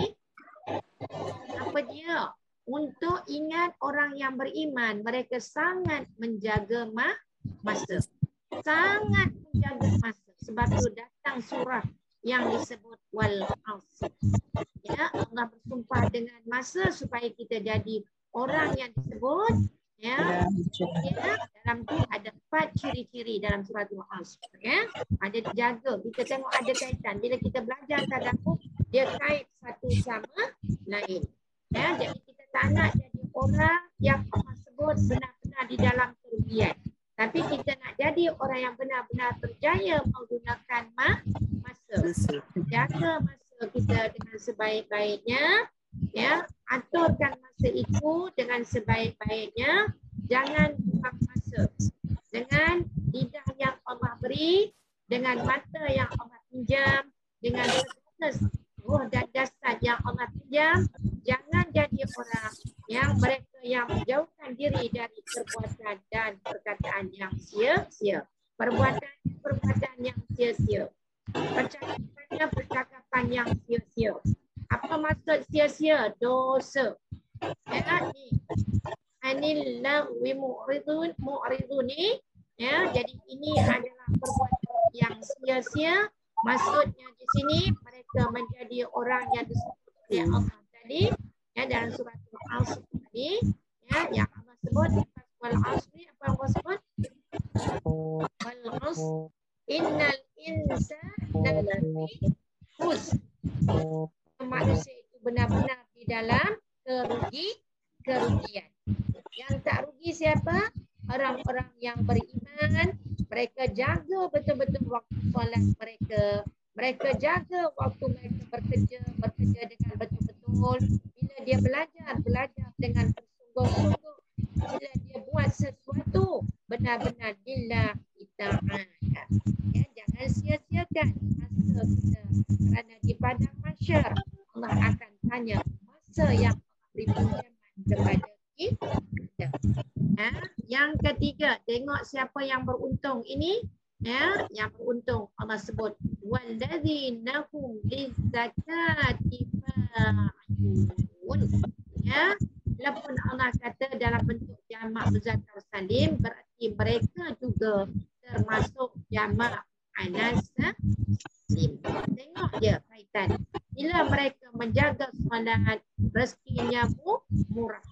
apa dia? Untuk ingat orang yang beriman, mereka sangat menjaga masa. Sangat menjaga masa. Sebab itu datang surah yang disebut wal asr. Ya, Allah bersumpah dengan masa supaya kita jadi orang yang disebut, ya, dalam tu ada 4 ciri-ciri dalam surah Al-Asr. Ya, ada dijaga. Kita tengok ada kaitan. Bila kita belajar tadabbur, dia kait satu sama lain. Ya, jadi kita tak nak jadi orang yang Allah sebut benar-benar di dalam kerugian. Tapi kita nak jadi orang yang benar-benar berjaya menggunakan masa. Jaga masa kita dengan sebaik-baiknya. Ya, aturkan masa itu dengan sebaik-baiknya. Jangan buang masa. Dengan lidah yang Allah beri, dengan mata yang Allah pinjam, dengan segala roh dan jasad yang Allah pinjam, jangan jadi orang yang mereka yang menjauhkan diri dari perbuatan dan perkataan yang sia-sia. Perbuatan yang sia-sia. Percakapan yang sia-sia. Apa maksud sia-sia? Dosa. Ya, ni. Anil lagwi mu'ridun ni. Ya, jadi ini adalah perbuatan yang sia-sia. Maksudnya di sini mereka menjadi orang yang disebut oleh Allah tadi, ya, dalam surah Al-Asr tadi, ya, yang Allah sebut wal asri, apa yang Allah sebut? Wal asr innal insana lafi khusr. Manusia itu benar-benar di dalam kerugian. Yang tak rugi siapa? Orang-orang yang beriman. Mereka jaga betul-betul waktu solat mereka. Mereka jaga waktu mereka bekerja dengan betul-betul. Bila dia belajar dengan bersungguh-sungguh. Bila dia buat sesuatu, benar-benar lillahi ta'ala. Ya, jangan sia-siakan masa kita. Kerana di padang mahsyar, Allah akan tanya masa yang Allah beri pinjaman kepada kita. Ya, yang ketiga, tengok siapa yang beruntung ini. Ya, yang beruntung Allah sebut walladzina hum lizzakati fa'ilun. Ya, walaupun Allah kata dalam bentuk jamak muzakkar salim, berarti mereka juga termasuk jamak anas salim. Tengok dia kaitan. Bila mereka menjaga solat, rezekinya murah.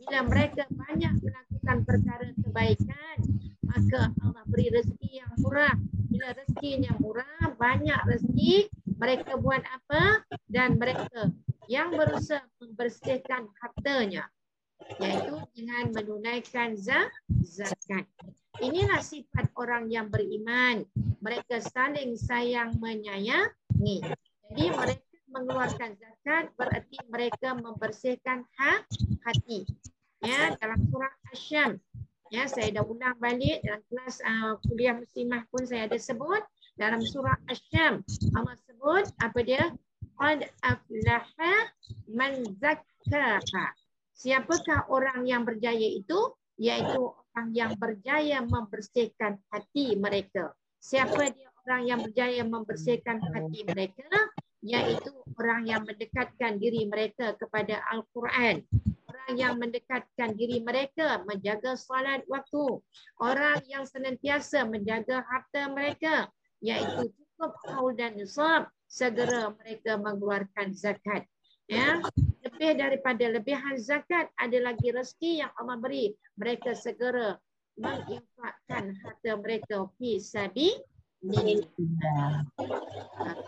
Bila mereka banyak melakukan perkara kebaikan, maka Allah beri rezeki yang murah. Bila rezekinya murah, banyak rezeki, mereka buat apa? Dan mereka yang berusaha membersihkan hartanya, iaitu dengan menunaikan zakat. Inilah sifat orang yang beriman. Mereka saling sayang menyayangi. Jadi mereka mengeluarkan zakat berarti mereka membersihkan hati. Ya, dalam surah Asy-Syams. Ya, saya dah ulang balik dalam kelas kuliah muslimah pun saya ada sebut dalam surah Asy-Syams. Allah sebut apa dia? Qad aflaha man zakkaha. Siapakah orang yang berjaya itu? Yaitu orang yang berjaya membersihkan hati mereka. Siapa dia orang yang berjaya membersihkan hati mereka? Yaitu orang yang mendekatkan diri mereka kepada Al-Quran. Orang yang mendekatkan diri mereka menjaga salat waktu. Orang yang senantiasa menjaga harta mereka. Yaitu cukup haul dan nisab. Segera mereka mengeluarkan zakat. Ya, lebih daripada lebihan zakat ada lagi rezeki yang Allah beri. Mereka segera menginfakkan harta mereka fi sabilillah.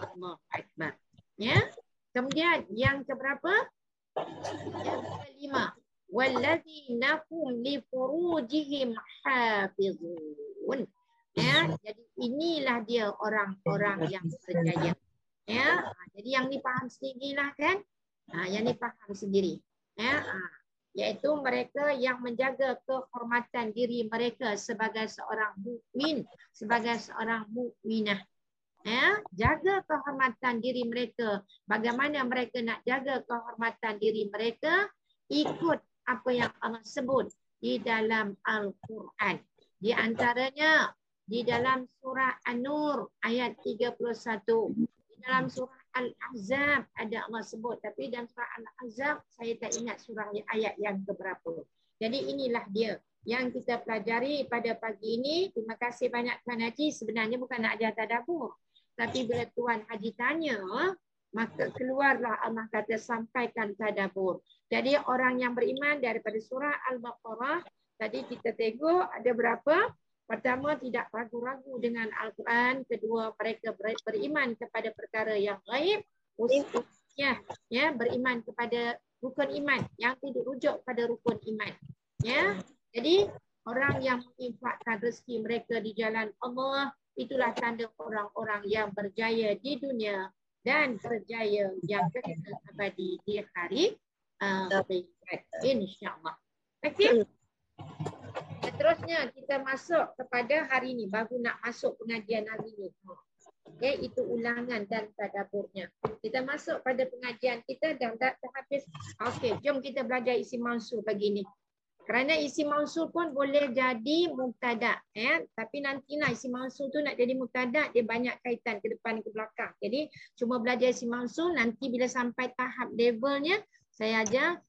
Allahu Akbar. Ya. Kemudian yang keberapa? Yang kelima. Walladzina hum li furujihim hafizun. Ya, jadi inilah dia orang-orang yang berjaya. Ya, jadi yang ni faham sendirilah kan? Yang ni faham sendiri. Ya, iaitu mereka yang menjaga kehormatan diri mereka sebagai seorang mukmin, sebagai seorang mukminah. Ya, jaga kehormatan diri mereka. Bagaimana mereka nak jaga kehormatan diri mereka? Ikut apa yang Allah sebut di dalam Al-Quran. Di antaranya di dalam surah An-Nur ayat 31. Di dalam surah Al-Ahzab ada Allah sebut. Tapi dalam surah Al-Ahzab saya tak ingat surah ayat yang keberapa. Jadi inilah dia yang kita pelajari pada pagi ini. Terima kasih banyak Tuan Haji. Sebenarnya bukan nak ajar tadabbur. Tapi bila Tuan Haji tanya, maka keluarlah Allah kata sampaikan tadabbur. Jadi orang yang beriman daripada surah Al-Baqarah, tadi kita tengok ada berapa? Pertama, tidak ragu-ragu dengan Al-Quran. Kedua, mereka beriman kepada perkara yang gaib. Ya, beriman kepada rukun iman yang tidak rujuk pada rukun iman. Ya, jadi orang yang menginfakkan rezeki mereka di jalan Allah, itulah tanda orang-orang yang berjaya di dunia dan berjaya yang kekal abadi di hari akhirat, insya-Allah. Okey. Seterusnya kita masuk kepada hari ini. Baru nak masuk pengajian hari ini. Okay, itu ulangan dan tadabburnya. Kita masuk pada pengajian kita dan dah habis. Okey, jom kita belajar isi mausul pagi ini. Kerana isi mausul pun boleh jadi mubtada. Tapi nantilah isi mausul tu nak jadi mubtada, dia banyak kaitan ke depan ke belakang. Jadi cuma belajar isi mausul, nanti bila sampai tahap levelnya, saya ajar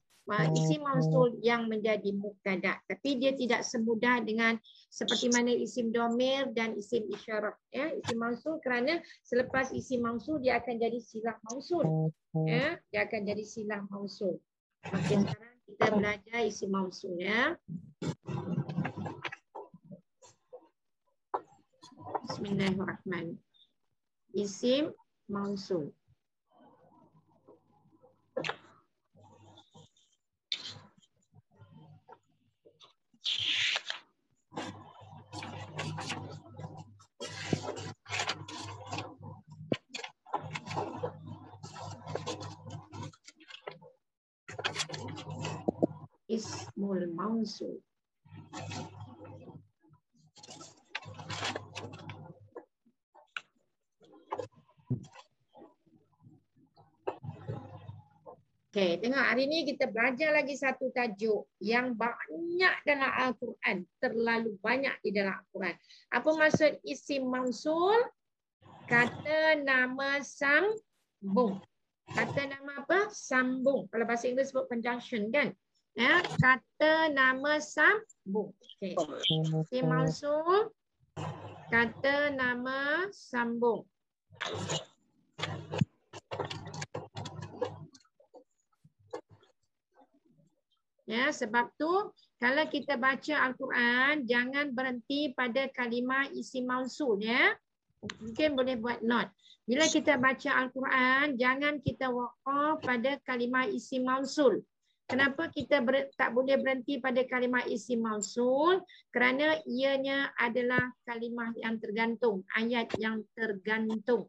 isi mausul yang menjadi mubtada. Tapi dia tidak semudah dengan seperti mana isim domir dan isim isyarat. Ya, isim mausul kerana selepas isim mausul dia akan jadi silah mausul. Ya, dia akan jadi silah mausul. Okey, sekarang kita belajar isim mausul ya. Bismillahirrahmanirrahim. Isim mausul. Ismul mausul. Okey, tengok hari ni kita belajar lagi satu tajuk yang banyak dalam Al-Quran, terlalu banyak di dalam Al-Quran. Apa maksud isim mausul? Kata nama sambung. Kata nama apa? Sambung. Kalau bahasa Inggeris sebut conjunction kan? Ya, kata nama sambung. Okey. Isim mausul, kata nama sambung. Ya, sebab tu kalau kita baca Al-Quran jangan berhenti pada kalimah isim mausul ya. Mungkin boleh buat note. Bila kita baca Al-Quran jangan kita waqaf pada kalimah isim mausul. Kenapa kita tak boleh berhenti pada kalimah isim mausul? Kerana ianya adalah kalimah yang tergantung, ayat yang tergantung.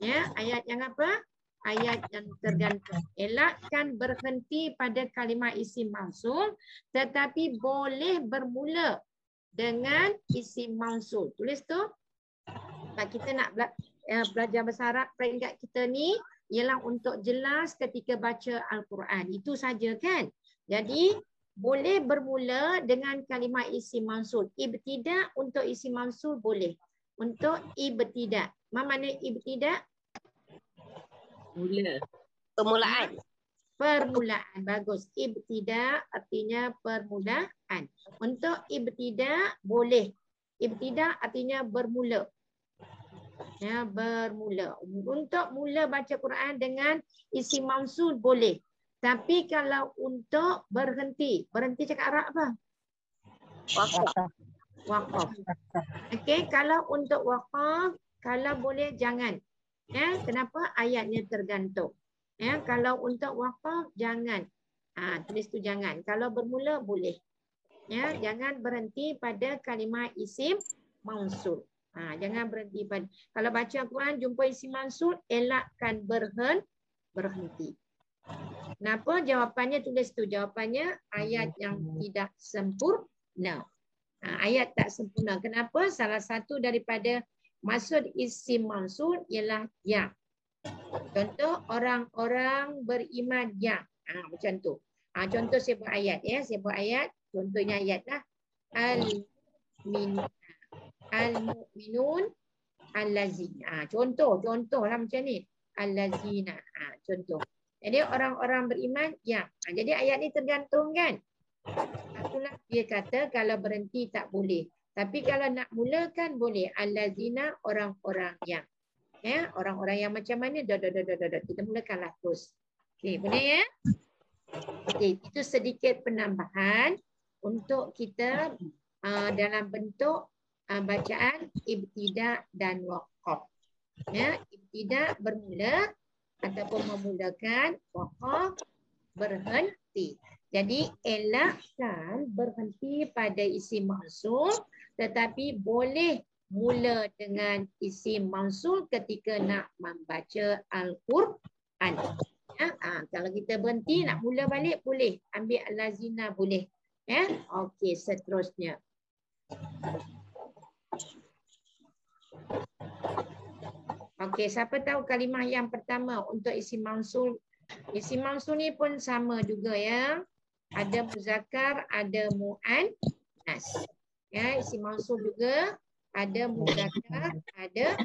Ya, ayat yang apa? ayat yang tergantung. Elakkan berhenti pada kalimah isim mausul tetapi boleh bermula dengan isim mausul. Tulis tu. Sebab kita nak belajar bahasa Arab peringkat kita ni ialah untuk jelas ketika baca Al-Quran. Itu saja kan. Jadi boleh bermula dengan kalimah isim mausul. Ibtida untuk isim mausul boleh. Untuk ibtida. Apa makna ibtida? Mula. Permulaan. Permulaan. Bagus. Ibtida artinya permulaan. Untuk ibtida boleh. Ibtida artinya bermula. Ya, bermula. Untuk mula baca Quran dengan isim mausul boleh. Tapi kalau untuk berhenti cakap Arab apa? Waqaf. Waqaf. Okey, kalau untuk waqaf, kalau boleh jangan. Ya, kenapa? Ayatnya tergantung. Ya, kalau untuk waqaf jangan. Tulis tu jangan. Kalau bermula boleh. Ya, jangan berhenti pada kalimah isim mausul. Jangan berhenti pada. Kalau baca Al-Quran jumpa isim mausul, elakkan berhenti. Kenapa? Jawapannya tulis tu. Jawapannya ayat yang tidak sempurna. Ayat tak sempurna. Kenapa? Salah satu daripada maksud isim mausul ialah yang. Contoh orang-orang beriman yang. Macam tu. Contoh saya buat ayat ya. Saya buat ayat. Contohnya ayat lah. Al-mu'minun al-lazina. Contoh lah macam ni. Al-lazina. Contoh. Jadi orang-orang beriman yang. Jadi ayat ni tergantung kan. Itulah dia kata kalau berhenti tak boleh. Tapi kalau nak mulakan boleh. Al-lazina orang-orang yang. Ya, orang-orang yang macam mana? Kita mulakanlah terus. Okey, boleh ya? Okey, itu sedikit penambahan untuk kita dalam bentuk bacaan ibtida dan waqaf. Ya, ibtida bermula ataupun memulakan, waqaf berhenti. Jadi elakkan berhenti pada isim mausul tetapi boleh mula dengan isim mausul ketika nak membaca Al-Quran. Ya, kalau kita berhenti nak mula balik boleh. Ambil al-lazina boleh. Ya, okey, seterusnya. Okey, siapa tahu kalimah yang pertama untuk isim mausul? Isim mausul ni pun sama juga ya. Ada muzakkar, ada muannas. Ya, isim mausul juga ada muzakkar, ada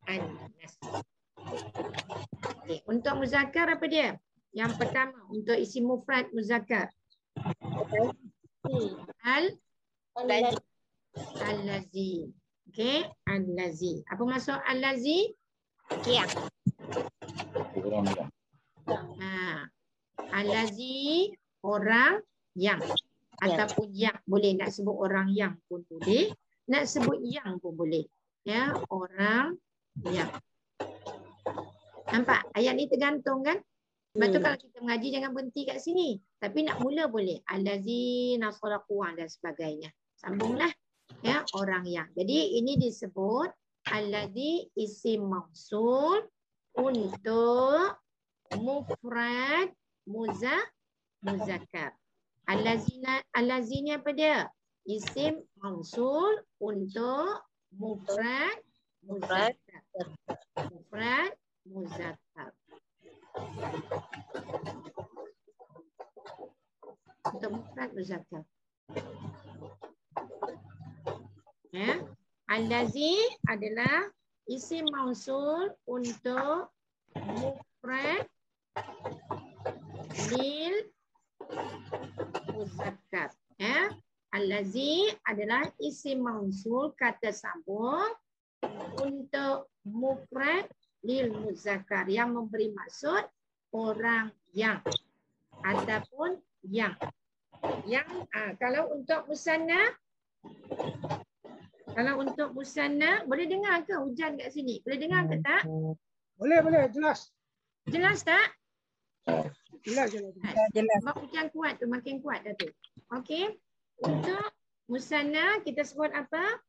muannas. Okey, untuk muzakkar apa dia? Yang pertama untuk isim mufrad muzakkar. Al-lazi. Okey, al-lazi. Apa maksud al-lazi? Yang. Al-lazi orang yang. Ataupun yang. Boleh nak sebut orang yang pun boleh. Nak sebut yang pun boleh. Ya, orang yang. Nampak? Ayat ni tergantung kan? Sebab tu kalau kita mengaji jangan berhenti kat sini. Tapi nak mula boleh. Al-lazi nasaraquan dan sebagainya. Sambunglah. Ya, orang yang. Jadi ini disebut alladzi isim mausul untuk mufrad muzakkar. Allazina apa dia? Isim mausul untuk mufrad muzakkar. Mufrad muzakkar. Untuk mufrad muzakkar. Ya. Allazi adalah isim mausul untuk mufrad lil muzakkar. Ya. Allazi adalah isim mausul kata sambung untuk mufrad lil muzakkar yang memberi maksud orang yang ataupun yang. Yang kalau untuk musanna, kalau untuk musanna, boleh dengar ke hujan kat sini? Boleh dengar ke tak? Boleh, jelas. Jelas tak? Jelas. Sebab hujan kuat tu, makin kuat dah tu. Okey. Untuk musanna kita sebut apa?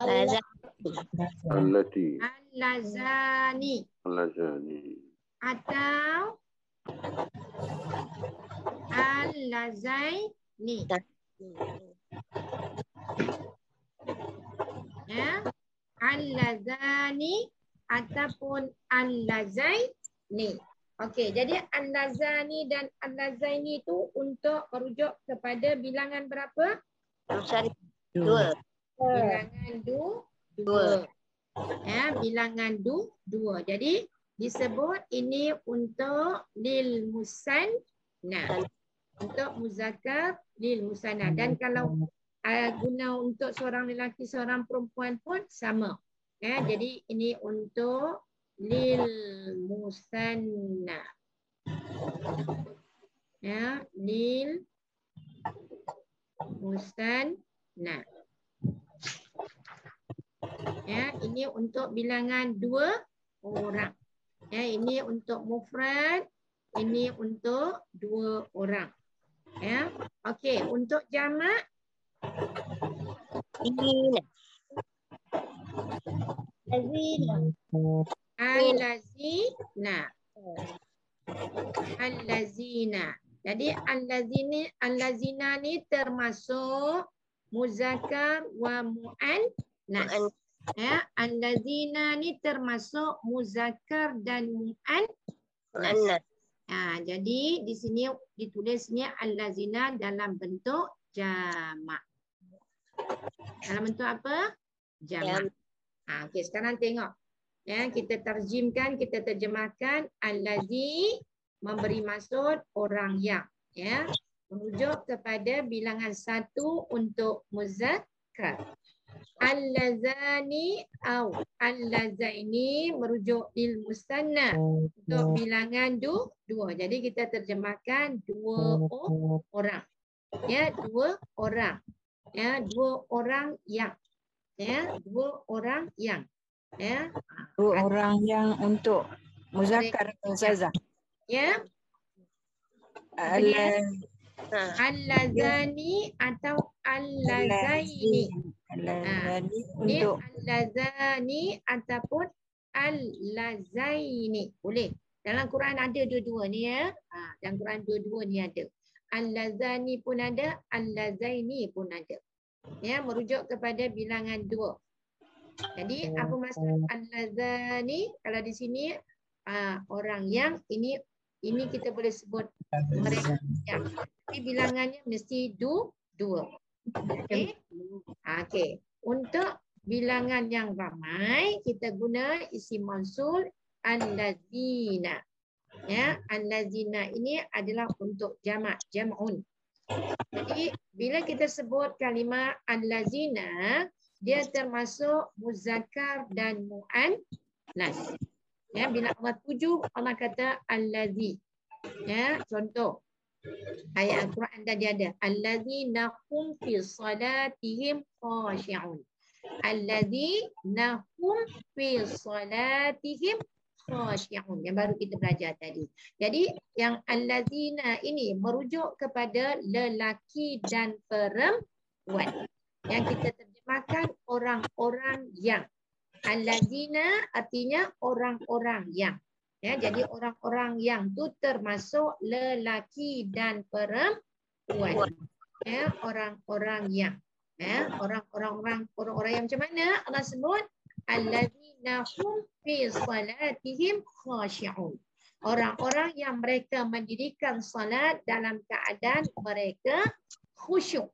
Allati. Allazani. Allazani. Atau allazaini. Ya. Allazani ataupun allazaini. Okey, jadi allazani dan allazaini itu untuk merujuk kepada bilangan berapa? Dua. Bilangan dua. Ya, bilangan dua. Jadi disebut ini untuk lil musanna. Untuk muzakkar lil musanna. Dan kalau guna untuk seorang lelaki, seorang perempuan pun sama. Ya, jadi ini untuk lil musanna. Ya, lil musanna. Ya, ini untuk bilangan 2 orang. Ya, ini untuk mufrad, ini untuk 2 orang. Ya. Okey, untuk jamak allazina. Allazina. Jadi allazina ni termasuk muzakkar wa muannas. Ya, allazina ni termasuk muzakkar dan muannas. Jadi di sini ditulisnya allazina dalam bentuk jamak. Dalam bentuk apa? Jamak. Okey, sekarang tengok. Ya, kita terjemahkan, kita terjemahkan allazi memberi maksud orang yang, ya, merujuk kepada bilangan 1 untuk muzakkar. Allazani au allazaini merujuk lil musanna untuk bilangan 2. Jadi kita terjemahkan 2 orang. Ya, 2 orang. Ya, 2 orang yang. Ya, 2 orang yang. Ya. 2 orang yang untuk muzakkar Ustazah. Ya. Allazani atau allazaini. Allazani Ini untuk allazani ataupun allazaini. Boleh. Dalam Quran ada dua-dua ni ya. Dalam Quran dua-dua ni ada. Allazani pun ada, allazaini pun ada. Ya, merujuk kepada bilangan 2. Jadi apa maksud allazani? Kalau di sini orang yang, ini kita boleh sebut mereka yang. Tapi bilangannya mesti 2. Okey. Okey. Untuk bilangan yang ramai kita guna isim mausul allazina. Ya, allazina ini adalah untuk jamak, jam'un. Jadi bila kita sebut kalimah allazina, dia termasuk muzakkar dan muannas. Ya, bila Allah tuju, Allah kata allazi. Ya, contoh ayat Al-Quran tadi ada allazina hum fi salatihim khashi'un. Allazina hum fi salatihim khashi'un. Yang baru kita belajar tadi. Jadi yang allazina ini merujuk kepada lelaki dan perempuan. Yang kita terjemahkan orang-orang yang. Allazina artinya orang-orang yang. Ya, jadi orang-orang yang tu termasuk lelaki dan perempuan. Ya, orang-orang yang. Ya, orang-orang yang macam mana? Allah sebut allazina hum fi salatihim khashi'un. Orang-orang yang mereka mendirikan salat dalam keadaan mereka khusyuk.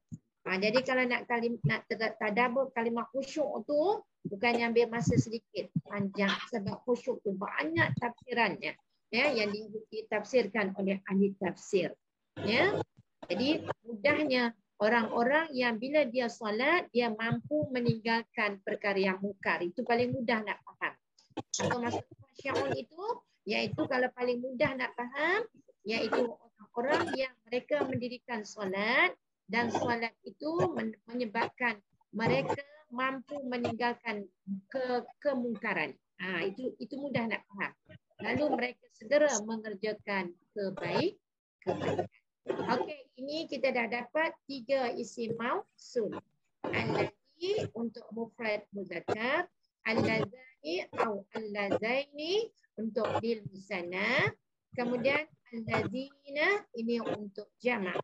Jadi kalau nak tadabbur kalimah khusyuk tu bukannya ambil masa sedikit, panjang, sebab khusyuk tu banyak tafsirannya, ya, yang ditafsirkan oleh ahli tafsir. Ya. Jadi mudahnya orang-orang yang bila dia solat dia mampu meninggalkan perkara yang mungkar, itu paling mudah nak faham. Atau maksud khusyuk itu iaitu kalau paling mudah nak faham iaitu orang-orang yang mereka mendirikan solat dan solat itu menyebabkan mereka mampu meninggalkan kemungkaran. Itu mudah nak faham. Lalu mereka segera mengerjakan kebaikan. Okey, ini kita dah dapat 3 isim mausul. Allazi allati untuk mufrad muzakkar, allazani atau allazaini untuk lil musanna, kemudian allazina ini untuk jamak.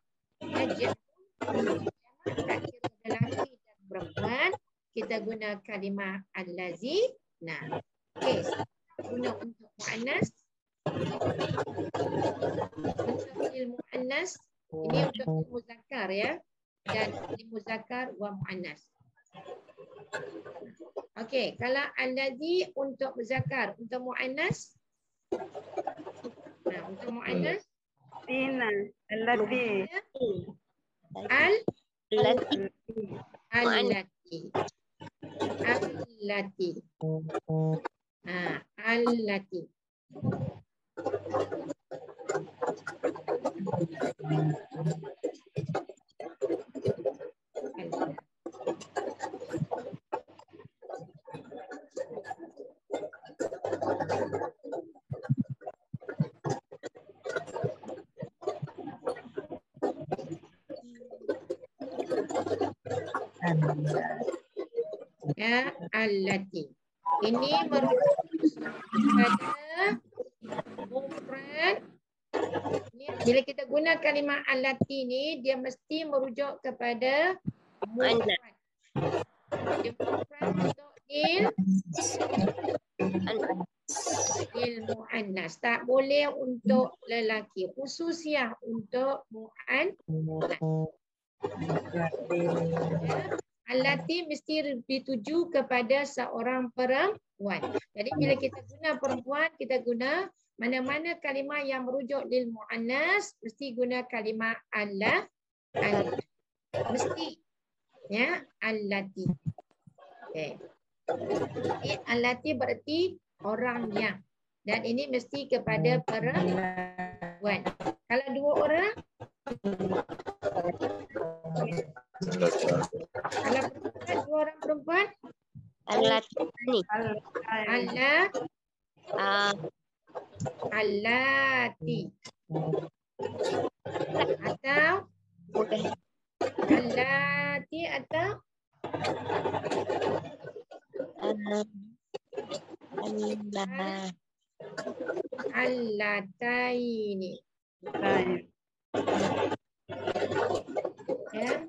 Ya, untuk jamak tak kira lelaki dan perempuan, kita guna kalimah allazina. Okey, guna untuk muannas. Untuk lil muannas ini untuk lil muzakkar ya, dan lil muzakkar wa muannas. Okey, kalau allazi untuk muzakkar, untuk muannas. Nah, untuk muannas Tina, allati. Lelaki. allati. Allati. Allati. Ya, allati. Ini merujuk kepada mufrad. Bila kita guna kalimah allati ni, dia mesti merujuk kepada mufrad. Dia mufrad untuk lil muannas. Tak boleh untuk lelaki. Khususiah untuk muannas. Allati mesti dituju kepada seorang perempuan. Jadi bila kita guna perempuan, kita guna mana-mana kalimah yang merujuk lil muannas, mesti guna kalimah alla. Mesti. Ya, allati. Okay. Allati berarti orang yang. Dan ini mesti kepada perempuan. Kalau dua orang, kalau perempuan, dua orang perempuan, Allati. allati. Atau allati atau allataini. Ya,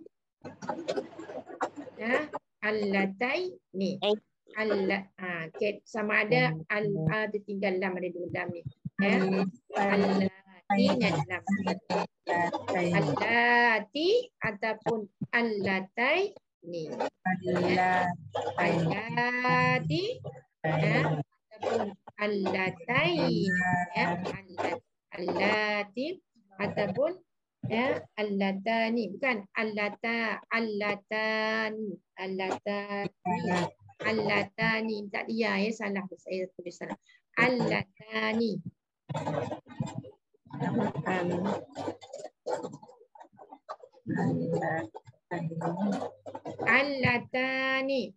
allataini. Sama ada ada tinggal lam, ada dua lam ni. Ya, allati lam. Allati ataupun allataini. Allati ya, ataupun allataini. Ya, allati ataupun ya, allatani, bukan allatani. Allatani, tak dia ya, salah saya tulis salah. Allatani. Allatani.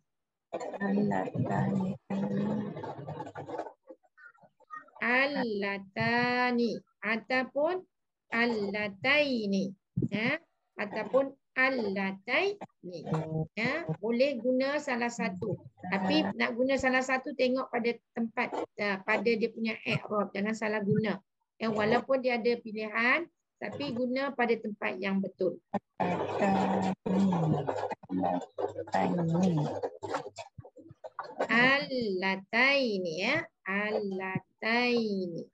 Allatani ataupun allataini, ya, ataupun allataini, ya, boleh guna salah satu. Tapi nak guna salah satu tengok pada tempat, pada dia punya i'rab, jangan salah guna. Walaupun dia ada pilihan, tapi guna pada tempat yang betul. Allataini, ya, allataini.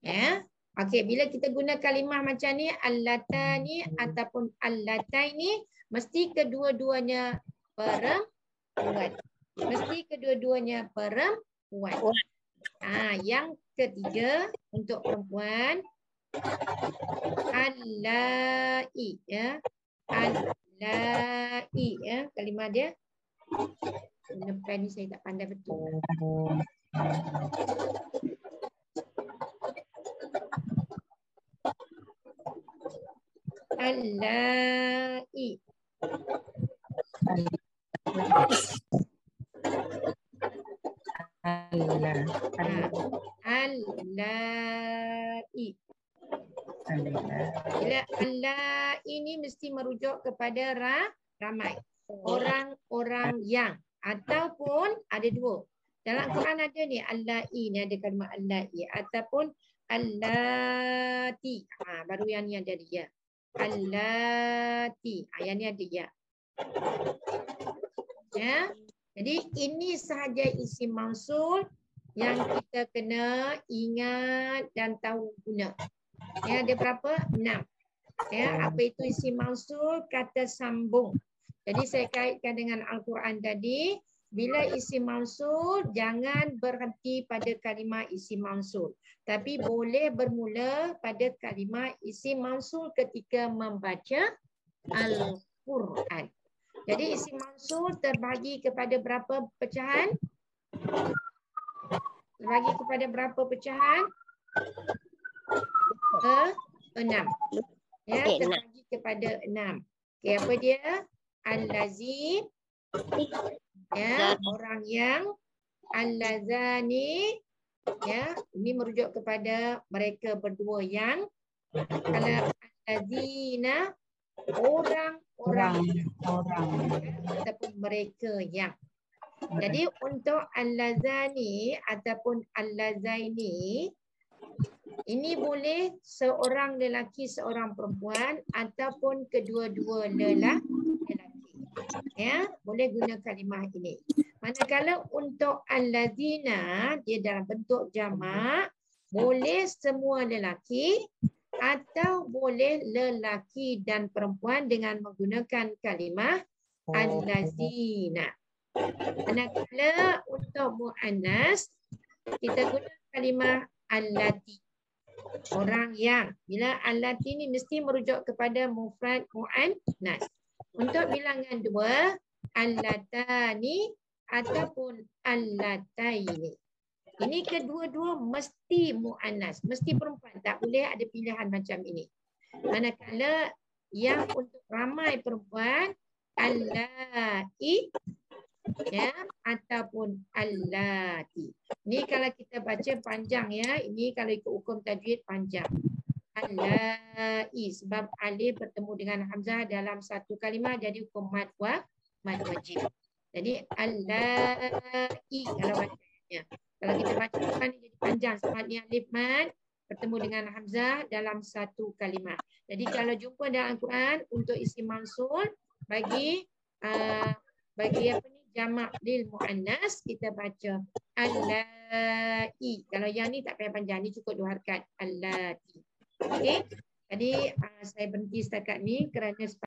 Ya. Okey, bila kita guna kalimah macam ni, allatani ataupun allataini, mesti kedua-duanya perempuan. Mesti kedua-duanya perempuan. Yang ketiga untuk perempuan, allai, ya. Allai, ya, kalimah dia. Lepas ni saya tak pandai betul. Allai. Allai. Bila Allah ini mesti merujuk kepada ramai. Orang-orang yang. Ataupun ada dua. Dalam Quran ada ni Allahi ni, ada kalimah Allahi. Ataupun Allati. Baru yang ni ada dia. Allati. Yang ni ada ya. Ya. Jadi ini sahaja isim mausul yang kita kena ingat dan tahu guna. Ya, ada berapa? 6. Ya, apa itu isim mausul? Kata sambung. Jadi saya kaitkan dengan Al-Quran tadi, bila isim mausul jangan berhenti pada kalimah isim mausul, tapi boleh bermula pada kalimah isim mausul ketika membaca Al-Quran. Jadi isim mausul terbagi kepada berapa pecahan? Terbagi kepada berapa pecahan? 6. Ya, terbagi kepada 6. Okay, apa dia? Al-Lazi, ya, orang yang. Al-Lazani, ya, ini merujuk kepada mereka berdua yang. Kalau Al-Lazina, orang ataupun mereka yang. Jadi untuk Al-Lazani ataupun Al-Lazaini, ini boleh seorang lelaki, seorang perempuan ataupun kedua-dua lelaki. Ya, boleh guna kalimah ini. Manakala untuk Al-Lazina, dia dalam bentuk jamak, boleh semua lelaki atau boleh lelaki dan perempuan dengan menggunakan kalimah Al-Lazina. Manakala untuk mu'annas, kita guna kalimah Allati. Orang yang. Bila Allati ni mesti merujuk kepada mufrad mu'annas. Untuk bilangan 2, Allatani ataupun Allataini. Ini kedua-dua mesti mu'annas, mesti perempuan. Tak boleh ada pilihan macam ini. Manakala yang untuk ramai perempuan, Allai, ya, ataupun Allati. Ini kalau kita baca panjang ya. Ini kalau ikut hukum tajwid panjang. Allai, sebab alif bertemu dengan hamzah dalam satu kalimah jadi hukum mad wajib. Jadi Allai kalau bacanya. Kalau kita baca kan jadi panjang sebab ni alif mad bertemu dengan hamzah dalam satu kalimah. Jadi kalau jumpa dalam Al-Quran untuk isim mausul bagi apa ni jamak lil muannas, kita baca Allai. Kalau yang ni tak payah panjang, ni cukup 2 harakat. Allati. Okey. Jadi saya berhenti setakat ni kerana